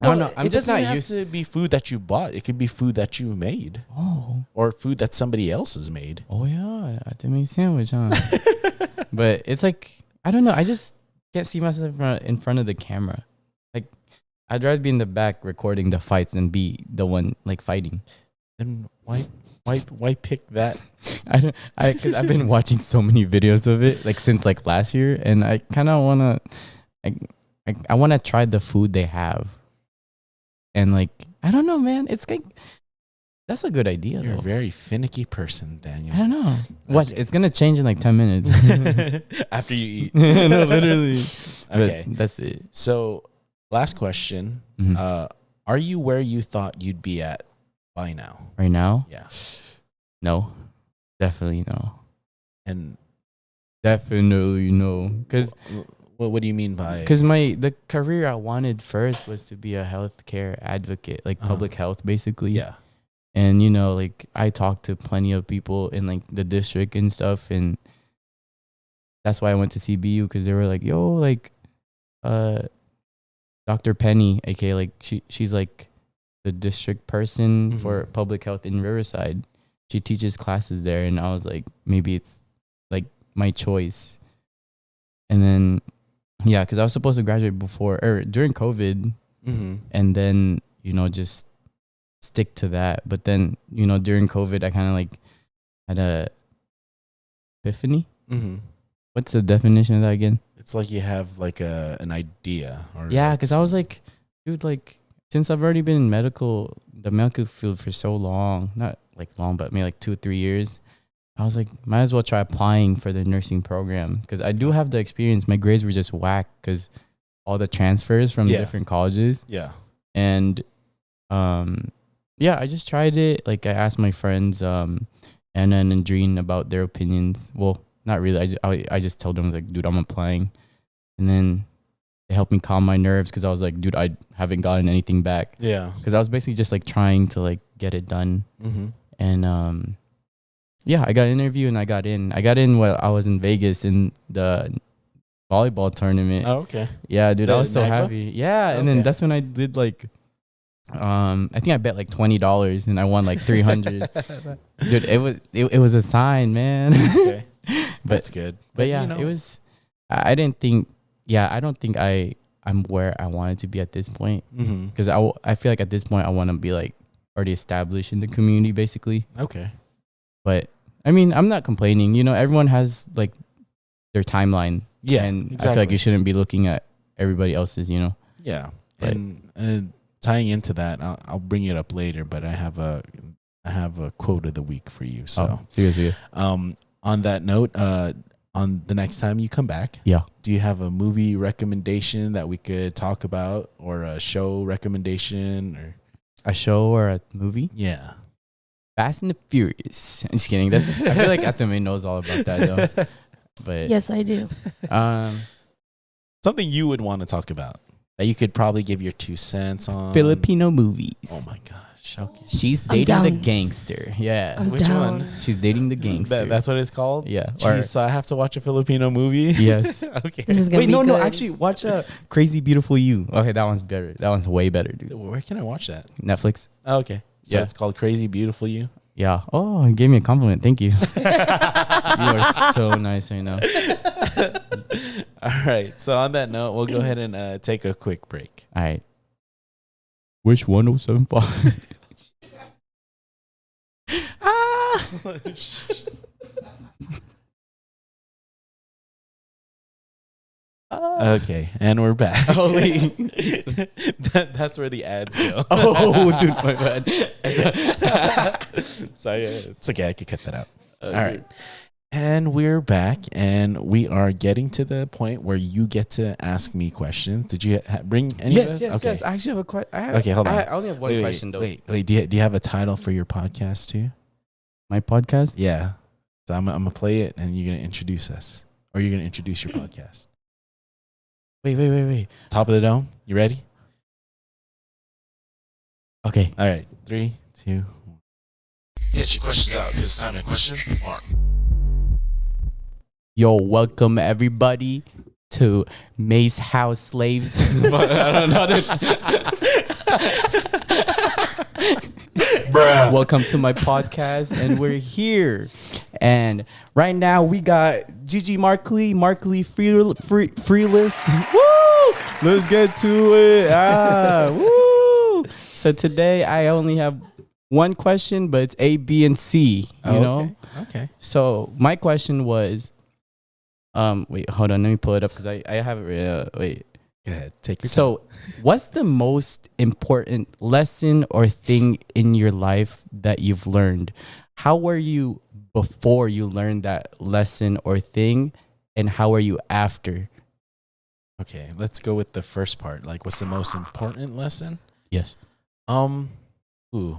I don't know. I'm just not used to be food that you bought. It could be food that you made or food that somebody else has made. Oh yeah, I did make sandwich, huh? But it's like, I don't know. I just can't see myself in front of the camera. Like, I'd rather be in the back recording the fights than be the one like fighting. Then why pick that? Because I've been watching so many videos of it like since like last year, and I kind of wanna. I want to try the food they have. And like, I don't know, man. It's like, that's a good idea. You're though. a very finicky person, Daniel. I don't know. Watch, Okay. it's gonna change in like 10 minutes. After you eat. No, literally. Okay. But that's it. So, last question. Mhm. Are you where you thought you'd be at by now? Right now, Yeah. no, definitely no, And definitely no. Because what do you mean by? the career I wanted first was to be a healthcare advocate, like public health, basically. Yeah. And like I talked to plenty of people in like the district and stuff, and that's why I went to CBU, because they were like, "Yo, like, Dr. Penny, aka like she's like the district person for public health in Riverside. She teaches classes there," and I was like, maybe it's like my choice. And then, yeah, because I was supposed to graduate during COVID, and then just stick to that. But then during COVID, I kind of like had a epiphany. What's the definition of that again? It's like you have like an idea. Or Yeah, because I was like, dude, like since I've already been in the medical field for so long, not like long, but maybe like 2 or 3 years, I was like, might as well try applying for the nursing program, because I do have the experience. My grades were just whack because all the transfers from different colleges. Yeah. And yeah, I just tried it. Like I asked my friends, Anna and Andreen, about their opinions. Well, not really. I just told them, like, dude, I'm applying. And then they helped me calm my nerves, because I was like, dude, I haven't gotten anything back. Yeah. Because I was basically just like trying to like get it done. And yeah, I got an interview and I got in. I got in while I was in Vegas in the volleyball tournament. Oh, okay. Yeah, dude, I The was so NAGWA? happy. Yeah, and then Okay. that's when I did like, I think I bet like $20 and I won like 300. Dude, it was a sign, man. Okay. But That's good. But yeah, it was. I didn't think. Yeah, I don't think I'm where I wanted to be at this point, because I feel like at this point I want to be like already established in the community, basically. Okay. But I mean, I'm not complaining. Everyone has like their timeline. Yeah, and I exactly. feel like you shouldn't be looking at everybody else's. Yeah. But- And tying into that, I'll bring it up later, but I have a quote of the week for you. So, seriously. on that note, on the next time you come back, Yeah. do you have a movie recommendation that we could talk about, or a show recommendation, or A show or a movie? yeah? Fast and the Furious. I'm just kidding. I feel like Atame knows all about that though. But Yes, I do. Something you would want to talk about that you could probably give your 2 cents on. Filipino movies. Oh my gosh. Okay. She's I'm dating the down. gangster. Yeah. I'm Which down. one? She's dating the gangster. That's what it's called? Yeah. Jeez, so I have to watch a Filipino movie? Yes. Okay. This is gonna Wait, be no, good. actually, watch Crazy Beautiful You. Okay, that one's better. That one's way better, dude. Where can I watch that? Netflix. Oh, okay. So Yeah. it's called Crazy Beautiful You? Yeah. Oh, you gave me a compliment. Thank you. You are so nice right now. All right. So on that note, we'll go ahead and take a quick break. All right. Wish 1075. Ah. Okay, and we're back. Oh, wait. That's where the ads go. Oh, dude, my bad. So yeah, it's okay. I could cut that out. All right. And we're back, and we are getting to the point where you get to ask me questions. Did you bring any of this? Okay. yes. I actually have a question. Okay, hold on. I only have one question, though. Wait. Do you have a title for your podcast too? My podcast? Yeah. So I'm gonna play it, and you're gonna introduce us, or you're gonna introduce your podcast. Wait. Top of the dome. You ready? Okay. All right. 3, 2, 1. Get your questions out, 'cause it's time to question Mark. Yo, welcome everybody to Mace House Slaves. But I don't know. Welcome to my podcast, and we're here. And right now we got Gigi Mark Lee Freeless. Woo! Let's get to it. Woo! So today I only have one question, but it's A, B, and C. You know. Okay. So my question was, wait, hold on, let me pull it up because I have it. Wait, Go ahead, take your time. So, what's the most important lesson or thing in your life that you've learned? How were you before you learned that lesson or thing, and how are you after? Okay, let's go with the first part. Like, what's the most important lesson? Yes. Ooh.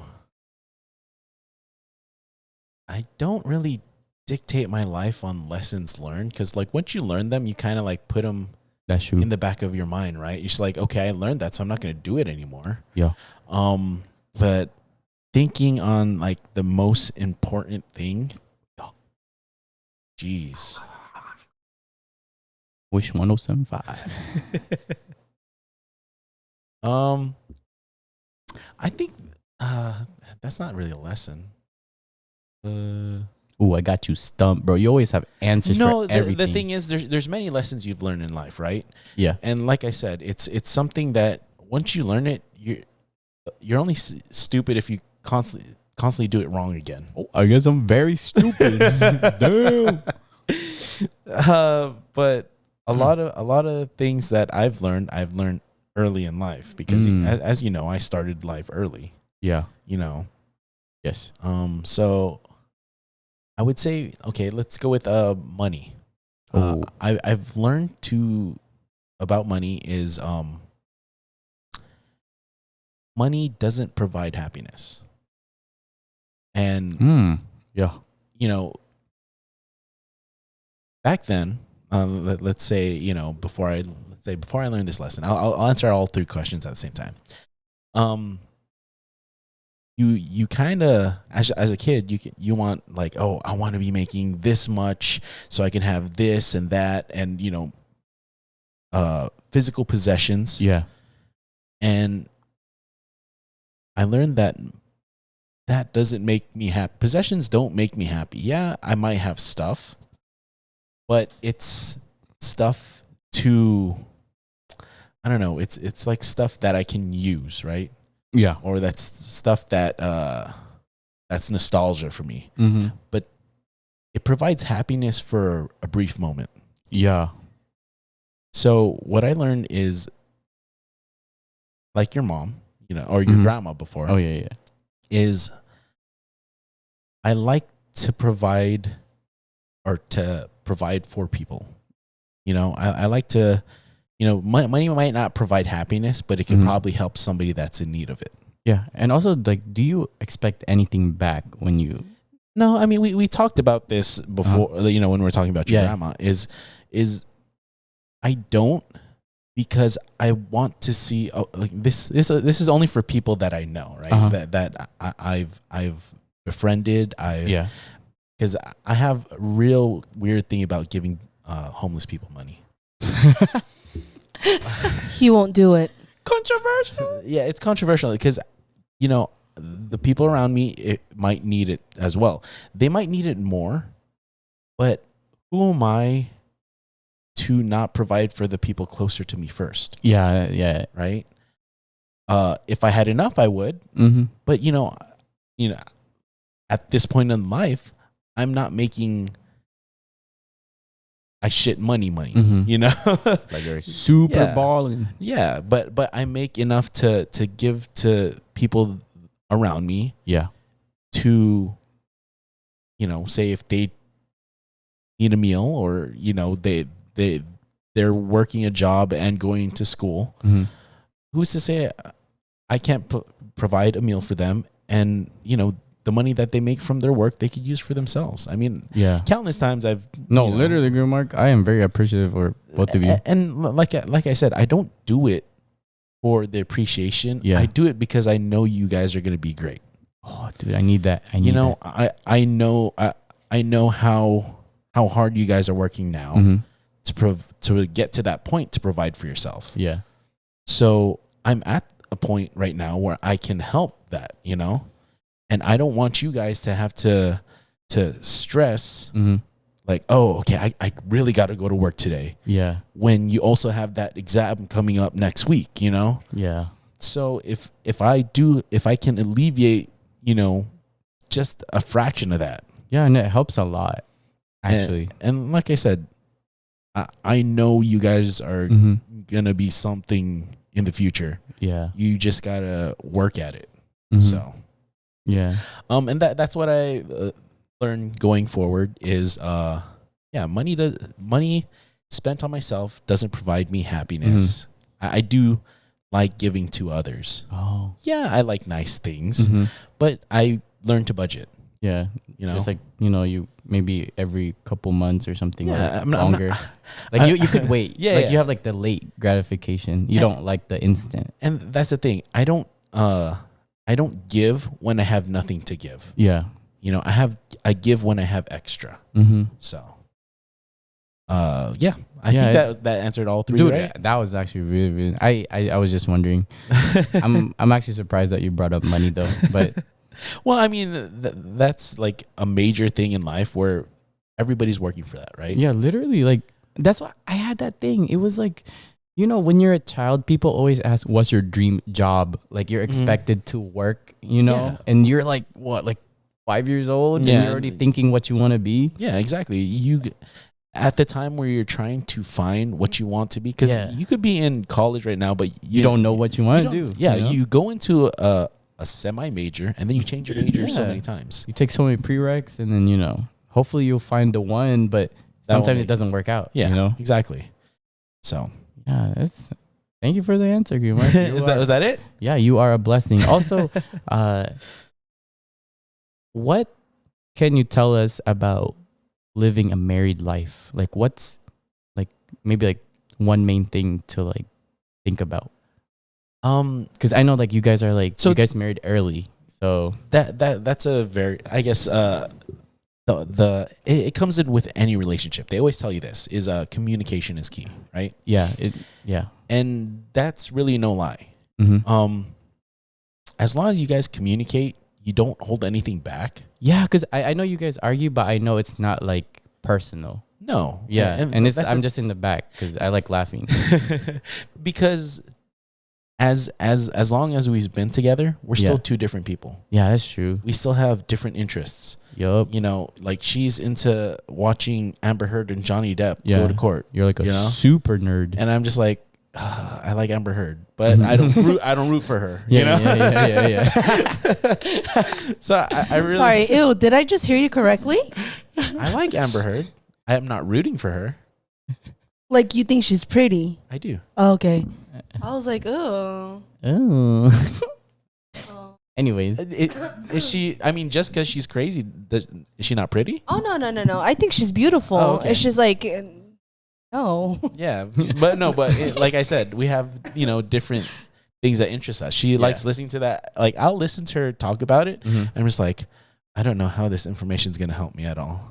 I don't really dictate my life on lessons learned because, like, once you learn them, you kind of like put them That's true. in the back of your mind, right? You're just like, okay, I learned that, so I'm not going to do it anymore. Yeah. But thinking on like the most important thing, jeez. Wish 1075. I think that's not really a lesson. Ooh, I got you stumped, bro. You always have answers No, for everything. the thing is, there's many lessons you've learned in life, right? Yeah. And like I said, it's something that once you learn it, you're only stupid if you constantly do it wrong again. Oh, I guess I'm very stupid. Damn. But a lot of things that I've learned early in life because as you know, I started life early. Yeah. You know. Yes. So I would say, okay, let's go with money. I've learned about money is money doesn't provide happiness. And yeah. You know, back then, let's say, you know, before I learned this lesson, I'll answer all three questions at the same time. You kind of as a kid you want like, oh, I want to be making this much so I can have this and that and, you know, physical possessions. Yeah. And I learned that doesn't make me happy. Possessions don't make me happy. Yeah, I might have stuff, but it's stuff to, I don't know, it's like stuff that I can use, right? Yeah. Or that's stuff that that's nostalgia for me. Mm-hmm. But it provides happiness for a brief moment. Yeah. So what I learned is, like your mom, you know, or your grandma before. Oh yeah, yeah. Is I like to provide for people. You know, I like to, you know, money might not provide happiness, but it can probably help somebody that's in need of it. Yeah. And also, like, do you expect anything back when you... No, I mean, we talked about this before, you know, when we were talking about your grandma, is I don't, because I want to see, like this is only for people that I know, right? That I've befriended. Because I have a real weird thing about giving homeless people money. He won't do it. Controversial. Yeah, it's controversial because, you know, the people around me might need it as well. They might need it more, but who am I to not provide for the people closer to me first? Yeah, yeah. Right? If I had enough, I would. Mm-hmm. But you know, at this point in life, I'm not making money, you know, like you're super balling. Yeah, but I make enough to give to people around me. Yeah. To, you know, say if they need a meal or, you know, they're working a job and going to school. Mm-hmm. Who's to say I can't provide a meal for them, and, you know, the money that they make from their work, they could use for themselves. I mean, countless times literally, good Mark. I am very appreciative for both of you. And like I said, I don't do it for the appreciation. Yeah. I do it because I know you guys are going to be great. Oh, dude, I need that. I know how hard you guys are working now to get to that point to provide for yourself. Yeah. So I'm at a point right now where I can help that, you know. And I don't want you guys to have to stress like, oh, okay, I really got to go to work today. Yeah. When you also have that exam coming up next week, you know? Yeah. So if I can alleviate, you know, just a fraction of that. Yeah, and it helps a lot, actually. And like I said, I know you guys are Mm-hmm. gonna be something in the future. Yeah. You just gotta work at it. Mhm. So, Yeah. and that's what I learned going forward is, money spent on myself doesn't provide me happiness. I do like giving to others. Oh. Yeah, I like nice things, Mm-hmm. but I learned to budget. Yeah. You know, It's like, you maybe every couple months or something, Yeah, or I'm not- longer. Like you could wait. Yeah, Like yeah. you have like the late gratification. You don't like the instant. and that's the thing. I don't give when I have nothing to give. Yeah. You know, I give when I have extra. Mm-hmm. So, I Yeah, think that answered all three, Dude, right? that was actually really, really. I was just wondering. I'm actually surprised that you brought up money though. But Well, I mean, that's like a major thing in life where everybody's working for that, right? yeah, literally, like that's why I had that thing. It was like, when you're a child, people always ask, "What's your dream job?" Like you're expected to work, Yeah. and you're like what, like 5 years old, Yeah. and you're already thinking what you want to be. Yeah, exactly. You at the time where you're trying to find what you want to be, because Yeah. you could be in college right now, but You don't know what you want to don't- do. Yeah, you know? you go into a semi major and then you change your major so Yeah. many times. You take so many prereqs, and then hopefully you'll find the one, but That won't sometimes make it doesn't work out. Yeah, exactly. So Yeah, thank you for the answer, Kumar. was that it? Yeah, you are a blessing. Also, what can you tell us about living a married life? Like, what's like maybe like one main thing to like think about? Because I know like you guys are like So- you guys married early, so That's a very, I guess, it comes in with any relationship. They always tell you this is communication is key, right? yeah, And that's really no lie. mm-hmm. As long as you guys communicate, you don't hold anything back. Yeah, because I know you guys argue, but I know it's not like personal. No. Yeah, and it's that's I'm just in the back because I like laughing. because as long as we've been together, we're still two different people. Yeah, that's true. We still have different interests. Yup. You know, like she's into watching Amber Heard and Johnny Depp go to court, You're like a super nerd. and I'm just like, I like Amber Heard, but I don't root for her. Yeah, you know? yeah. So I really Sorry, ew, did I just hear you correctly? I like Amber Heard. I am not rooting for her. Like you think she's pretty? I do. Oh, okay. I was like, oh. Oh. Anyways, Is she? I mean, just because she's crazy, is she not pretty? Oh no. I think she's beautiful. Oh, okay. It's just like, no. Yeah, but no, like I said, we have different things that interest us. She likes listening to that. Like I'll listen to her talk about it. I'm just like, I don't know how this information is gonna help me at all.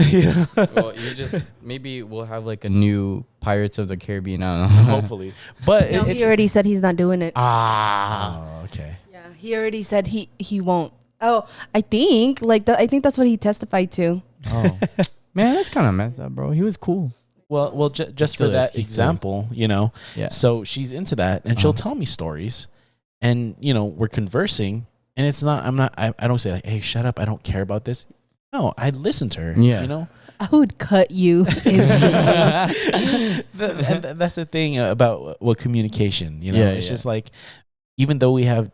Yeah. well, you just maybe we'll have like a new Pirates of the Caribbean. I don't know. Hopefully, but No, he already said he's not doing it. Oh, okay. Yeah, he already said he won't. Oh, I think like that. I think that's what he testified to. Oh, man, that's kind of messed up, bro. He was cool. Well, just for still is. that He still is. example, Yeah. So she's into that, and she'll tell me stories, and we're conversing, and it's not. I don't say like, hey, shut up. I don't care about this. No, I listen to her. Yeah. I would cut you. And that's the thing about what communication. It's just like, even though we have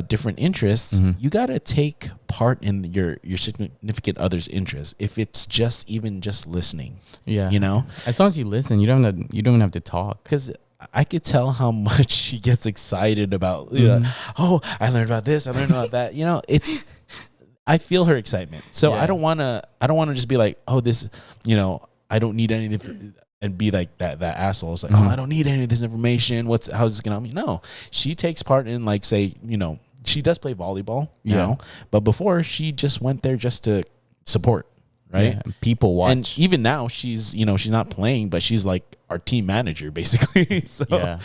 different interests, you gotta take part in your significant other's interests. If it's just listening, Yeah. you As long as you listen, you don't have to talk. because I could tell how much she gets excited about. Oh, I learned about this. I learned about that. It's. I feel her excitement, so Yeah. I don't want to just be like, oh, this, I don't need anything, and be like that asshole. It's like, oh, I don't need any of this information. How's this gonna help me? No, she takes part in, like, say, she does play volleyball now, but before she just went there just to support, right? Yeah, and people watch. And even now she's she's not playing, but she's like our team manager basically. So Yeah.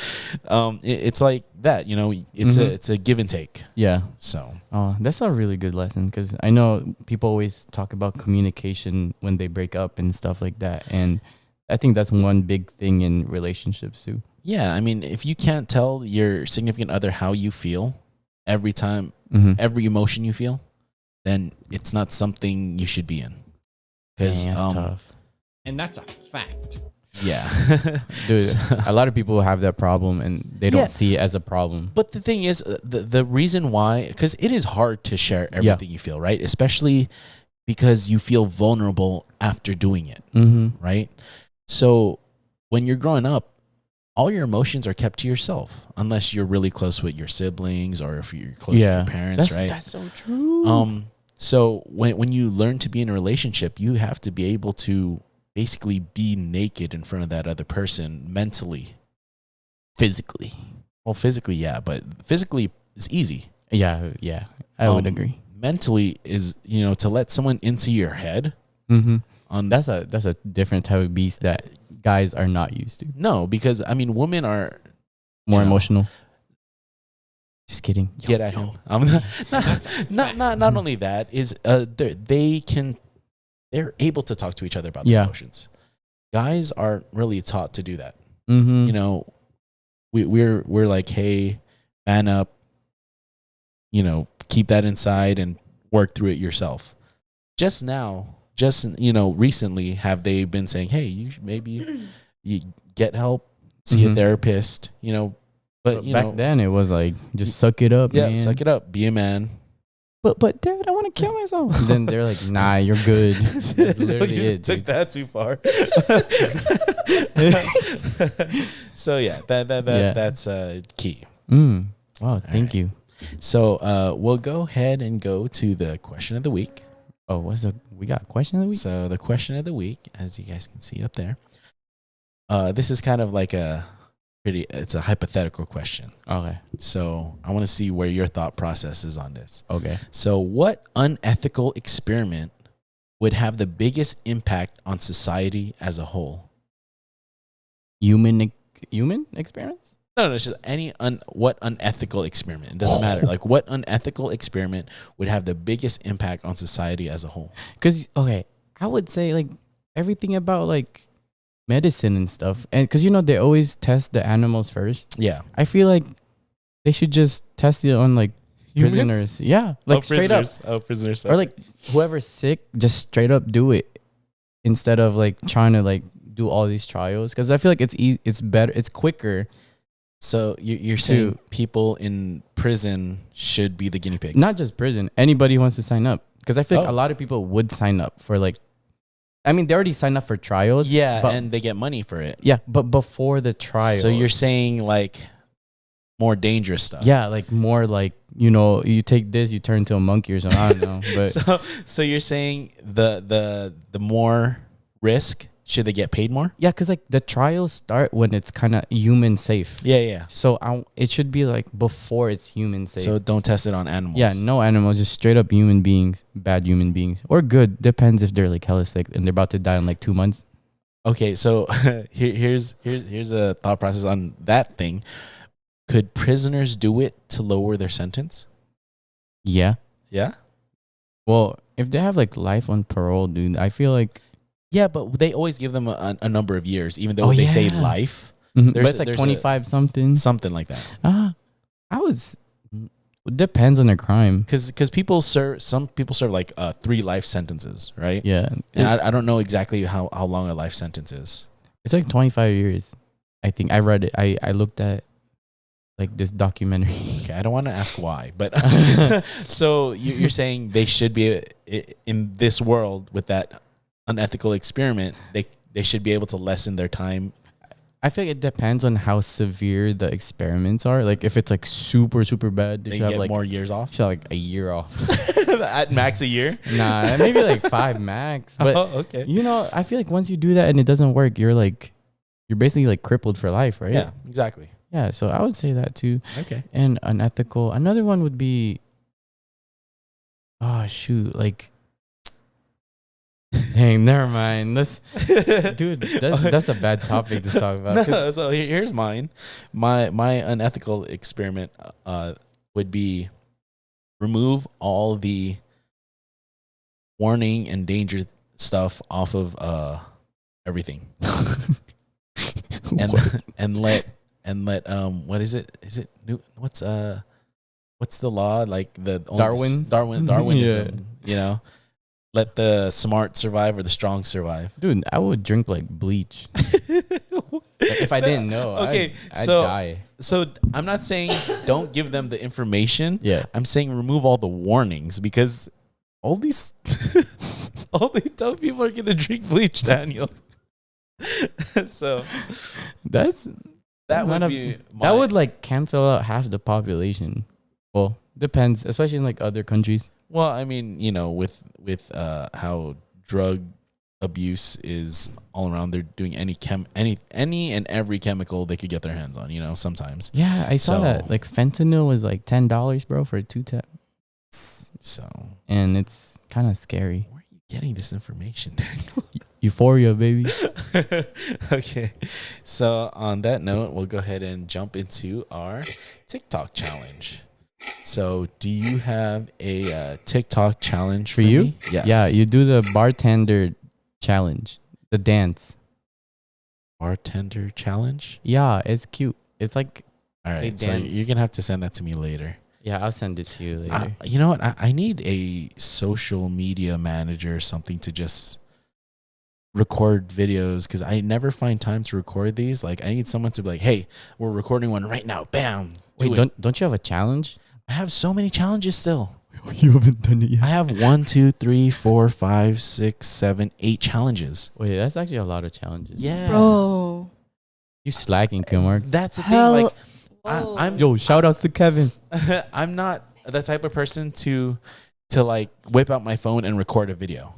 it's like that, it's a give and take. Yeah. So Oh, that's a really good lesson because I know people always talk about communication when they break up and stuff like that. And I think that's one big thing in relationships too. yeah, I mean, if you can't tell your significant other how you feel every time, every emotion you feel, then it's not something you should be in. Because Dang, that's tough. And that's a fact. Yeah. Dude, a lot of people have that problem and they don't see it as a problem. But the thing is, the reason why, because it is hard to share everything you feel, right? Especially because you feel vulnerable after doing it, right? So when you're growing up, all your emotions are kept to yourself, unless you're really close with your siblings or if you're close with your parents, right? That's so true. So when you learn to be in a relationship, you have to be able to basically be naked in front of that other person mentally. Physically. Well, physically, yeah, but physically is easy. Yeah, I would agree. Mentally is, to let someone into your head. That's a different type of beast that guys are not used to. No, because women are more emotional. Just kidding. Get at him. Not only that is they're able to talk to each other about their emotions. Guys aren't really taught to do that. We're like, hey, man up. Keep that inside and work through it yourself. Recently have they been saying, hey, you get help, see a therapist, but back then it was like, just suck it up, man. Suck it up, be a man. But Dad, I want to kill myself. Then they're like, nah, you're good. That's literally you it. Took that too far. So yeah, that's key. Wow, thank you. So we'll go ahead and go to the question of the week. Oh, we got a question of the week? So the question of the week, as you guys can see up there, this is kind of like it's a hypothetical question. Okay. So I want to see where your thought process is on this. Okay. So what unethical experiment would have the biggest impact on society as a whole? Human experiments? No, it's just what unethical experiment. It doesn't matter. Like, what unethical experiment would have the biggest impact on society as a whole? Because, I would say, like, everything about, like, medicine and stuff. And because, they always test the animals first. Yeah. I feel like they should just test it on, like, Humans? prisoners. Yeah. Like, straight up. Prisoners. Or, like, whoever's sick, just straight up do it. Instead of, like, trying to, like, do all these trials. Because I feel like it's easy, it's better, it's quicker. So you're saying people in prison should be the guinea pigs? Not just prison. Anybody who wants to sign up. Because I feel like a lot of people would sign up for they already signed up for trials. Yeah, and they get money for it. Yeah, but before the trial. So you're saying like more dangerous stuff. Yeah, like more like, you take this, you turn into a monkey or something. I don't know. But so you're saying the more risk, should they get paid more? Yeah, because like the trials start when it's kind of human safe. Yeah. So it should be like before it's human safe. So don't test it on animals. Yeah, no animals, just straight up human beings, bad human beings, or good. Depends if they're like hella sick and they're about to die in like 2 months. Okay, so here's a thought process on that thing. Could prisoners do it to lower their sentence? Yeah. Yeah. Well, if they have like life on parole, dude, I feel like. Yeah, but they always give them a number of years, even though they say life. But it's like 25 something. Something like that. It depends on their crime. Because some people serve like 3 life sentences, right? Yeah. And I don't know exactly how long a life sentence is. It's like 25 years. I think I read it. I looked at like this documentary. Okay, I don't want to ask why, but so you're saying they should be in this world with that unethical experiment, they should be able to lessen their time. I feel like it depends on how severe the experiments are. Like if it's like super, super bad, they should get like more years off. Should have like a year off. At max a year? Nah, maybe like 5 max. But okay. I feel like once you do that and it doesn't work, you're basically like crippled for life, right? Yeah, exactly. Yeah, so I would say that too. Okay. And unethical. Another one would be like dang, never mind. That's a bad topic to talk about. No, so here's mine. My unethical experiment would be remove all the warning and danger stuff off of everything. and let what is it? Is it new? What's the law? Like the Darwinism. Darwinism, let the smart survive or the strong survive. Dude, I would drink like bleach. If I didn't know, Okay, I'd so- die. So I'm not saying don't give them the information. Yeah. I'm saying remove all the warnings because all these all they tell people are gonna drink bleach, Daniel. So That's that not would a- be that would like cancel out half the population. Well, depends, especially in like other countries. well, I mean, with how drug abuse is all around, they're doing any and every chemical they could get their hands on, sometimes. Yeah, I saw So- that. Like fentanyl was like $10, bro, for 2 tablets, So and it's kind of scary. where are you getting this information, Daniel? Euphoria, baby. Okay. So on that note, we'll go ahead and jump into our TikTok challenge. So do you have a TikTok challenge for you? me? Yes. Yeah, you do the bartender challenge, the dance. bartender challenge. Yeah, it's cute. It's like, All right. They So dance. you're gonna have to send that to me later. yeah, I'll send it to you later. You know what? I need a social media manager or something to just record videos because I never find time to record these. Like I need someone to be like, "Hey, we're recording one right now." Bam. Wait, do it. don't you have a challenge? I have so many challenges still. You haven't done it I have 1, 2, 3, 4, 5, 6, 7, 8 challenges. Wait, that's actually a lot of challenges. Yeah, Bro. You slacking, Marc. that's the Hell- thing. Like Whoa. I'm Yo, shout outs to Kevin. I'm not the type of person to like whip out my phone and record a video.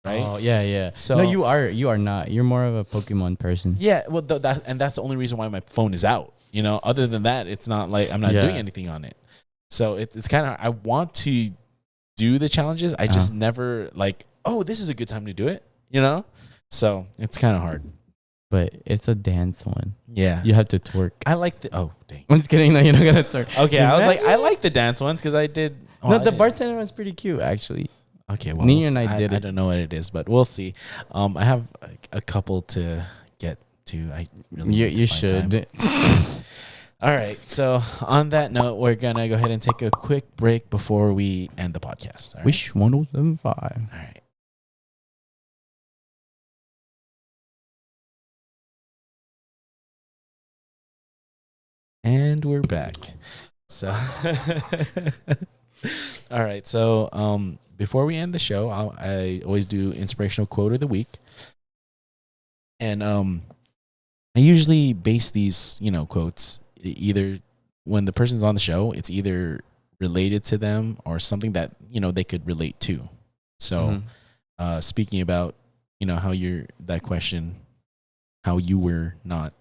Right? Oh, yeah. So- no, you are not. You're more of a Pokemon person. Yeah, well, that's the only reason why my phone is out. Other than that, it's not like I'm not Yeah. doing anything on it. So it's kind of I want to do the challenges. I just never like, oh, this is a good time to do it. So it's kind of hard. But it's a dance one. Yeah, You have to twerk. I like the. Oh, dang. I'm just kidding. No, you're not gonna twerk. Okay, I was like, I Imagine- like the dance ones because I did. oh, No, I the did- bartender one's pretty cute, actually. Okay, well, Nina and I did I it. don't know what it is, but we'll see. I have a couple to get to. I really You need to find time. should. All right. So on that note, we're gonna go ahead and take a quick break before we end the podcast. All right? Wish 1075. All right. And we're back. So, all right. So, before we end the show, I always do inspirational quote of the week, and I usually base these, quotes either when the person's on the show, it's either related to them or something that they could relate to. So, speaking about how you're that question, how you were not,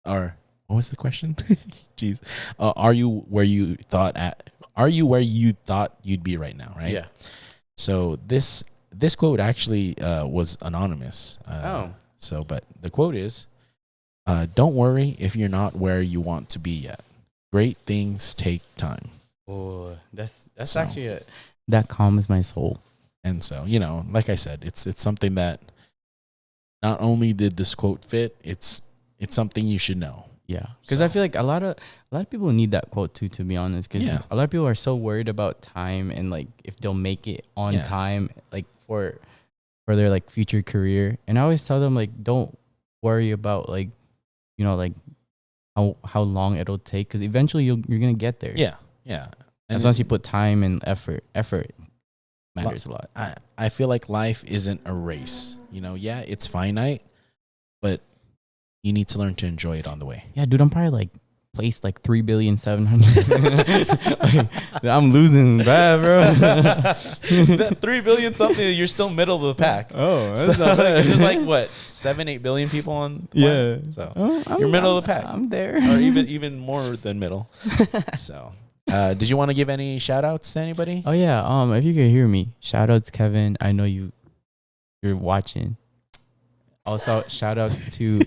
or what was the question? Jeez, are you where you thought you'd be right now? Right. Yeah. So this quote actually was anonymous. So, but the quote is, "Don't worry if you're not where you want to be yet. Great things take time." Oh, that's So- actually that calms my soul. And so, like I said, it's something that not only did this quote fit, it's something you should know. Yeah, because So- I feel like a lot of people need that quote too. To be honest, because Yeah. a lot of people are so worried about time and like if they'll make it on Yeah. time, like for their like future career. And I always tell them like, don't worry about like, like how long it'll take, because eventually you're gonna get there. Yeah, yeah. As long as you put time and effort matters a lot. I feel like life isn't a race. Yeah, it's finite, but you need to learn to enjoy it on the way. Yeah, dude, I'm probably like placed like 3,700,000,000. I'm losing bad, bro. That 3 billion something, you're still middle of the pack. Oh, So, there's like what 7-8 billion people on the planet? Yeah. So I'm- you're middle of the I'm- pack. I'm there. or even more than middle. So did you want to give any shout outs to anybody? Oh yeah. If you could hear me, shout outs Kevin. I know you're watching. Also, shout outs to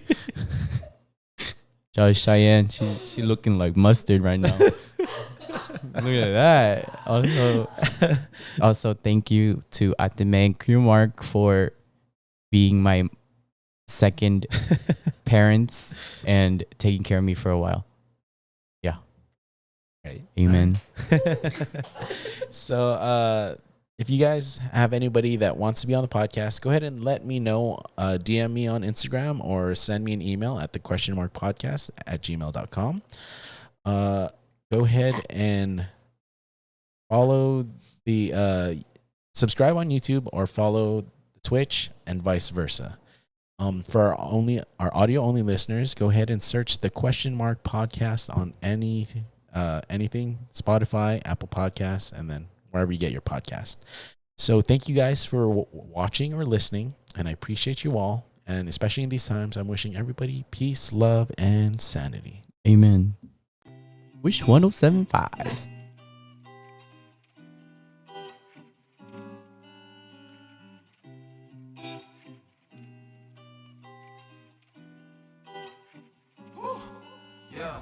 Cheyenne. She looking like mustard right now. Look at that. Also thank you to Atime and Marc for being my second parents and taking care of me for a while. Yeah. Right. Amen. So if you guys have anybody that wants to be on the podcast, go ahead and let me know. DM me on Instagram or send me an email at thequestionmarkpodcast@gmail.com. Go ahead and follow the subscribe on YouTube or follow Twitch and vice versa. For our audio only listeners, go ahead and search the Question Mark Podcast on anything, Spotify, Apple Podcasts, and then wherever you get your podcast. So thank you guys for watching or listening, and I appreciate you all. And especially in these times, I'm wishing everybody peace, love, and sanity. Amen. Wish 1075. Yeah.